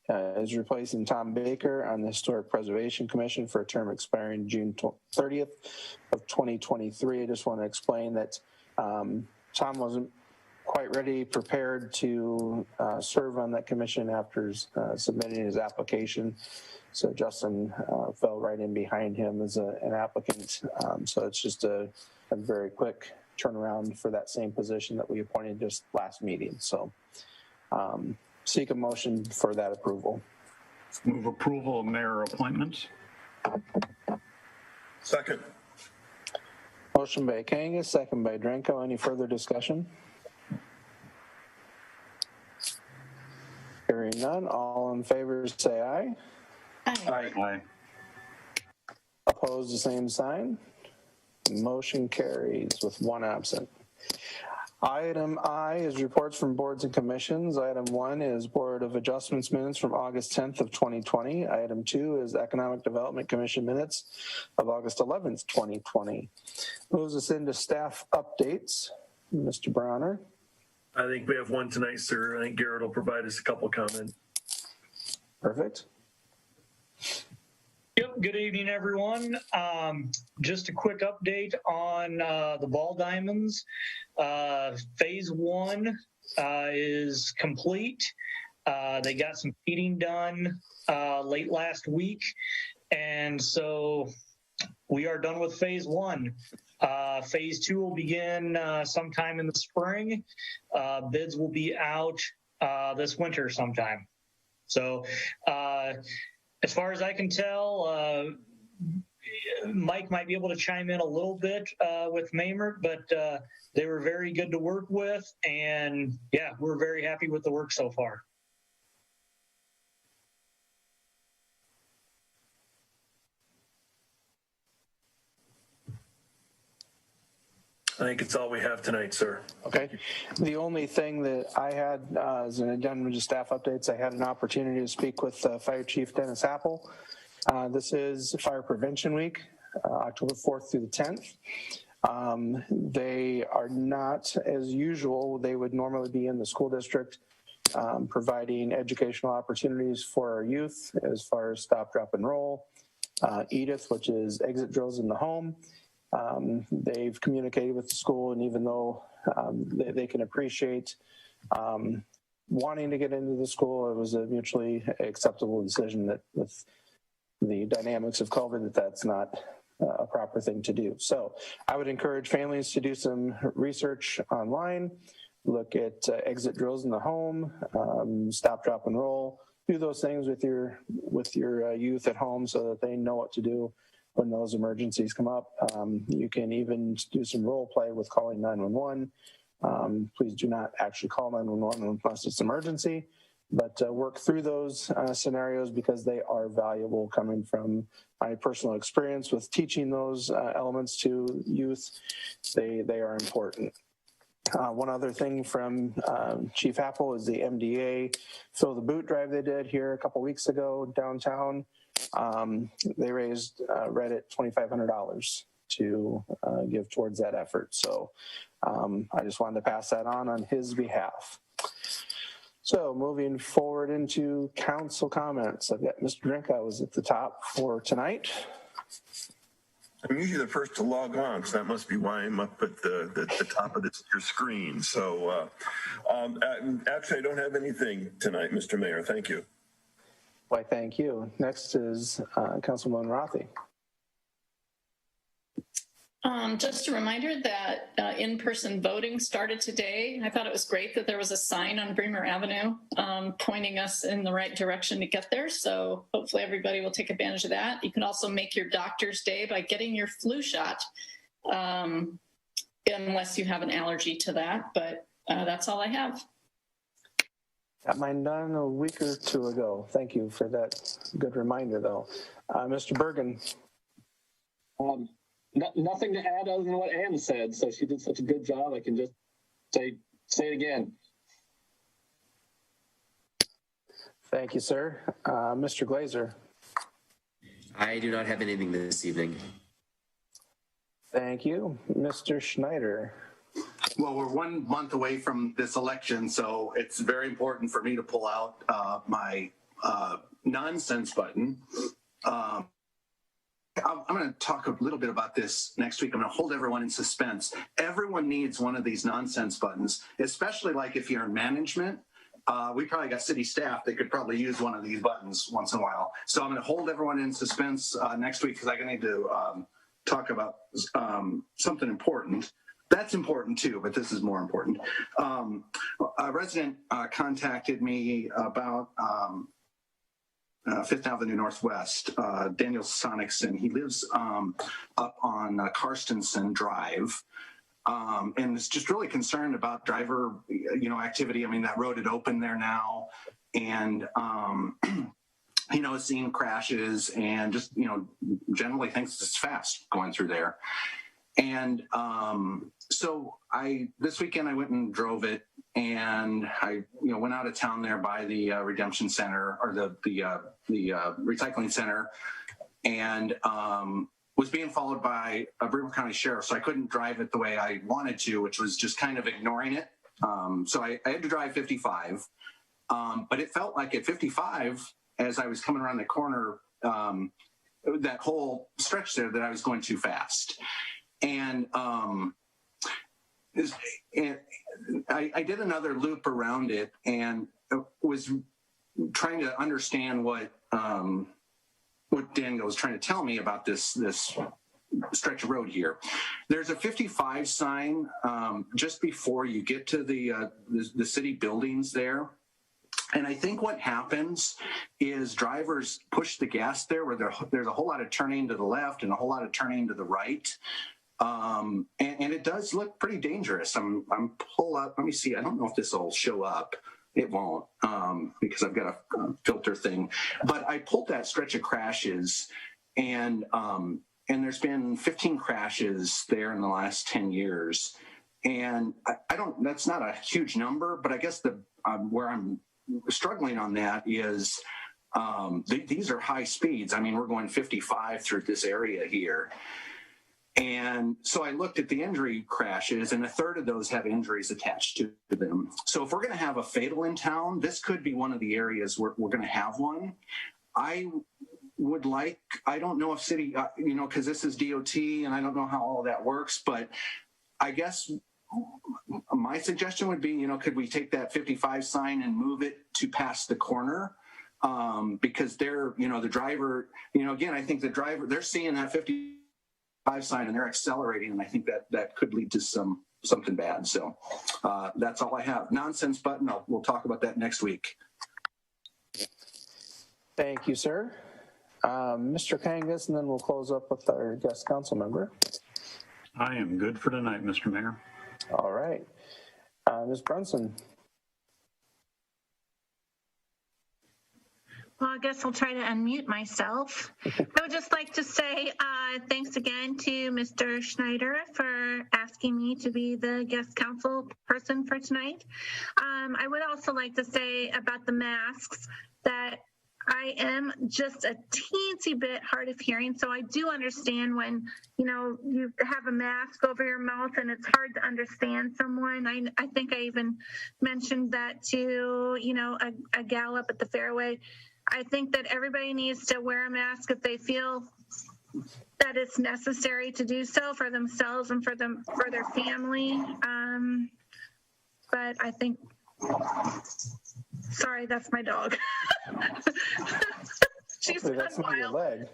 is replacing Tom Baker on the Historic Preservation Commission for a term expiring June 30th of 2023. I just want to explain that Tom wasn't quite ready, prepared to serve on that commission after submitting his application. So Justin fell right in behind him as an applicant. So it's just a very quick turnaround for that same position that we appointed just last meeting. So seek a motion for that approval. Move approval of mayor appointments. Second. Motion by Kangas, second by Drenkow. Any further discussion? Hearing none, all in favor say aye. Aye. Aye. Opposed, the same sign. Motion carries with one absent. Item I is reports from boards and commissions. Item 1 is Board of Adjustments minutes from August 10th of 2020. Item 2 is Economic Development Commission minutes of August 11th, 2020. Moves us into staff updates. Mr. Browner. I think we have one tonight, sir. I think Garrett will provide us a couple comments. Perfect. Yep. Good evening, everyone. Just a quick update on the ball diamonds. Phase 1 is complete. They got some heating done late last week, and so we are done with phase 1. Phase 2 will begin sometime in the spring. Bids will be out this winter sometime. So as far as I can tell, Mike might be able to chime in a little bit with Maynard, but they were very good to work with, and yeah, we're very happy with the work so far. I think it's all we have tonight, sir. Okay. The only thing that I had as an addendum to staff updates, I had an opportunity to speak with Fire Chief Dennis Apple. This is Fire Prevention Week, October 4th through the 10th. They are not, as usual, they would normally be in the school district providing educational opportunities for our youth as far as stop, drop, and roll. Edith, which is exit drills in the home. They've communicated with the school, and even though they can appreciate wanting to get into the school, it was a mutually acceptable decision that with the dynamics of COVID, that's not a proper thing to do. So I would encourage families to do some research online, look at exit drills in the home, stop, drop, and roll. Do those things with your youth at home so that they know what to do when those emergencies come up. You can even do some role play with calling 911. Please do not actually call 911 unless it's emergency, but work through those scenarios because they are valuable. Coming from my personal experience with teaching those elements to youth, they are important. One other thing from Chief Apple is the MDA Fill the Boot drive they did here a couple weeks ago downtown. They raised right at $2,500 to give towards that effort. So I just wanted to pass that on his behalf. So moving forward into council comments, I've got Mr. Drenkow is at the top for tonight. I'm usually the first to log on, so that must be why I'm up at the top of your screen. So actually, I don't have anything tonight, Mr. Mayor. Thank you. Why, thank you. Next is Councilwoman Rathe. Just a reminder that in-person voting started today. I thought it was great that there was a sign on Bremer Avenue pointing us in the right direction to get there. So hopefully everybody will take advantage of that. You can also make your doctor's day by getting your flu shot, unless you have an allergy to that. But that's all I have. Got mine done a week or two ago. Thank you for that good reminder, though. Mr. Birgen. Nothing to add other than what Ann said. So she did such a good job. I can just say it again. Thank you, sir. Mr. Glaser. I do not have anything this evening. Thank you. Mr. Schneider. Well, we're 1 month away from this election, so it's very important for me to pull out my nonsense button. I'm going to talk a little bit about this next week. I'm going to hold everyone in suspense. Everyone needs one of these nonsense buttons, especially like if you're in management. We probably got city staff that could probably use one of these buttons once in a while. So I'm going to hold everyone in suspense next week because I need to talk about something important. That's important too, but this is more important. A resident contacted me about Fifth Avenue Northwest, Daniel Sonicson. He lives up on Karstensen Drive, and is just really concerned about driver, activity. I mean, that road had opened there now, and seeing crashes and just generally thinks it's fast going through there. And so this weekend I went and drove it, and I went out of town there by the Redemption Center or the recycling center, and was being followed by a Bremer County Sheriff. So I couldn't drive it the way I wanted to, which was just kind of ignoring it. So I had to drive 55, but it felt like at 55, as I was coming around the corner, that whole stretch there, that I was going too fast. And I did another loop around it and was trying to understand what Daniel was trying to tell me about this stretch of road here. There's a 55 sign just before you get to the city buildings there. And I think what happens is drivers push the gas there where there's a whole lot of turning to the left and a whole lot of turning to the right. And it does look pretty dangerous. I'm pull up. Let me see. I don't know if this will show up. It won't because I've got a filter thing. But I pulled that stretch of crashes, and there's been 15 crashes there in the last 10 years. And I don't. That's not a huge number, but I guess where I'm struggling on that is these are high speeds. I mean, we're going 55 through this area here. And so I looked at the injury crashes, and a third of those have injuries attached to them. So if we're going to have a fatal in town, this could be one of the areas where we're going to have one. I don't know if city, because this is DOT, and I don't know how all that works, but I guess my suggestion would be, could we take that 55 sign and move it to past the corner? because they're, the driver, again, I think the driver, they're seeing that 55 sign and they're accelerating, and I think that could lead to something bad. So that's all I have. Nonsense button. We'll talk about that next week. Thank you, sir. Mr. Kangas, and then we'll close up with our guest council member. I am good for tonight, Mr. Mayor. All right. Ms. Brunson. Well, I guess I'll try to unmute myself. I would just like to say thanks again to Mr. Schneider for asking me to be the guest council person for tonight. I would also like to say about the masks that I am just a teensy bit hard of hearing, so I do understand when, you have a mask over your mouth and it's hard to understand someone. I think I even mentioned that to, a gal up at the fairway. I think that everybody needs to wear a mask if they feel that it's necessary to do so for themselves and for their family. But I think, sorry, that's my dog. She's that's not your leg.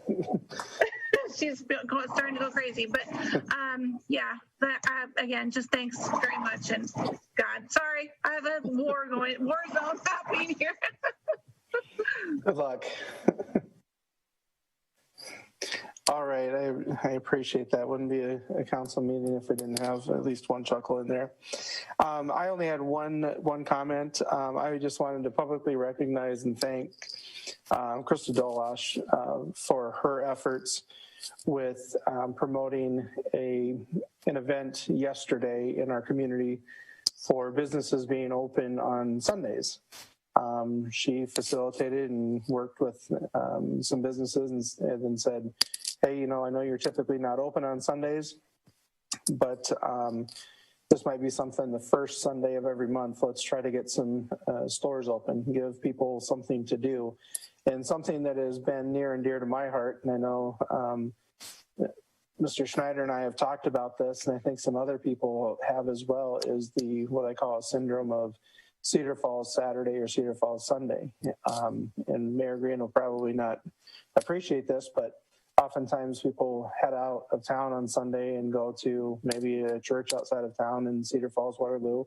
She's starting to go crazy, but yeah. But again, just thanks very much, and God, sorry, I have a war zone happening here. Good luck. All right, I appreciate that. Wouldn't be a council meeting if we didn't have at least one chuckle in there. I only had one comment. I just wanted to publicly recognize and thank Krista Dolash for her efforts with promoting an event yesterday in our community for businesses being open on Sundays. She facilitated and worked with some businesses and then said, hey, I know you're typically not open on Sundays, but this might be something the first Sunday of every month. Let's try to get some stores open, give people something to do. And something that has been near and dear to my heart, and I know Mr. Schneider and I have talked about this, and I think some other people have as well, is what I call a syndrome of Cedar Falls Saturday or Cedar Falls Sunday. And Mayor Green will probably not appreciate this, but oftentimes people head out of town on Sunday and go to maybe a church outside of town in Cedar Falls, Waterloo.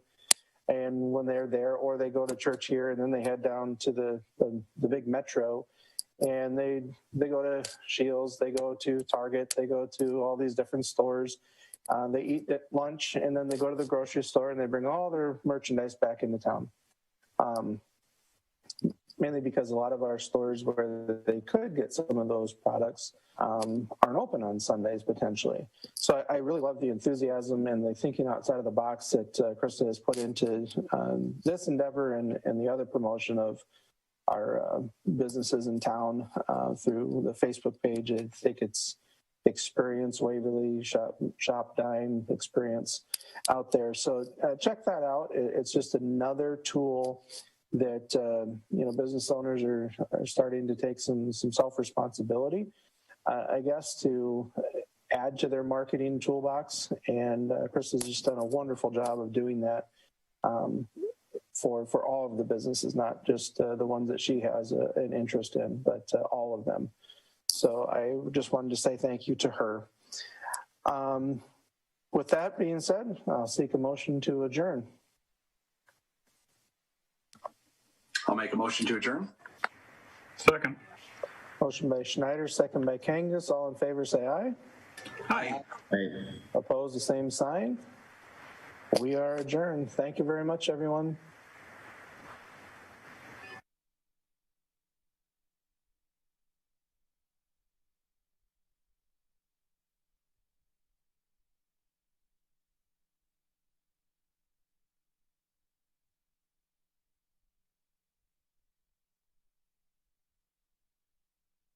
And when they're there, or they go to church here and then they head down to the big metro, and they go to Shields, they go to Target, they go to all these different stores. They eat at lunch, and then they go to the grocery store and they bring all their merchandise back into town. Mainly because a lot of our stores where they could get some of those products aren't open on Sundays potentially. So I really love the enthusiasm and the thinking outside of the box that Krista has put into this endeavor and the other promotion of our businesses in town through the Facebook page. I think it's Experience Waverly, Shop Dine Experience out there. So check that out. It's just another tool that business owners are starting to take some self-responsibility, I guess, to add to their marketing toolbox. And Chris has just done a wonderful job of doing that for all of the businesses, not just the ones that she has an interest in, but all of them. So I just wanted to say thank you to her. With that being said, I'll seek a motion to adjourn. I'll make a motion to adjourn. Second. Motion by Schneider, second by Kangas. All in favor, say aye. Aye. Opposed, the same sign. We are adjourned. Thank you very much, everyone.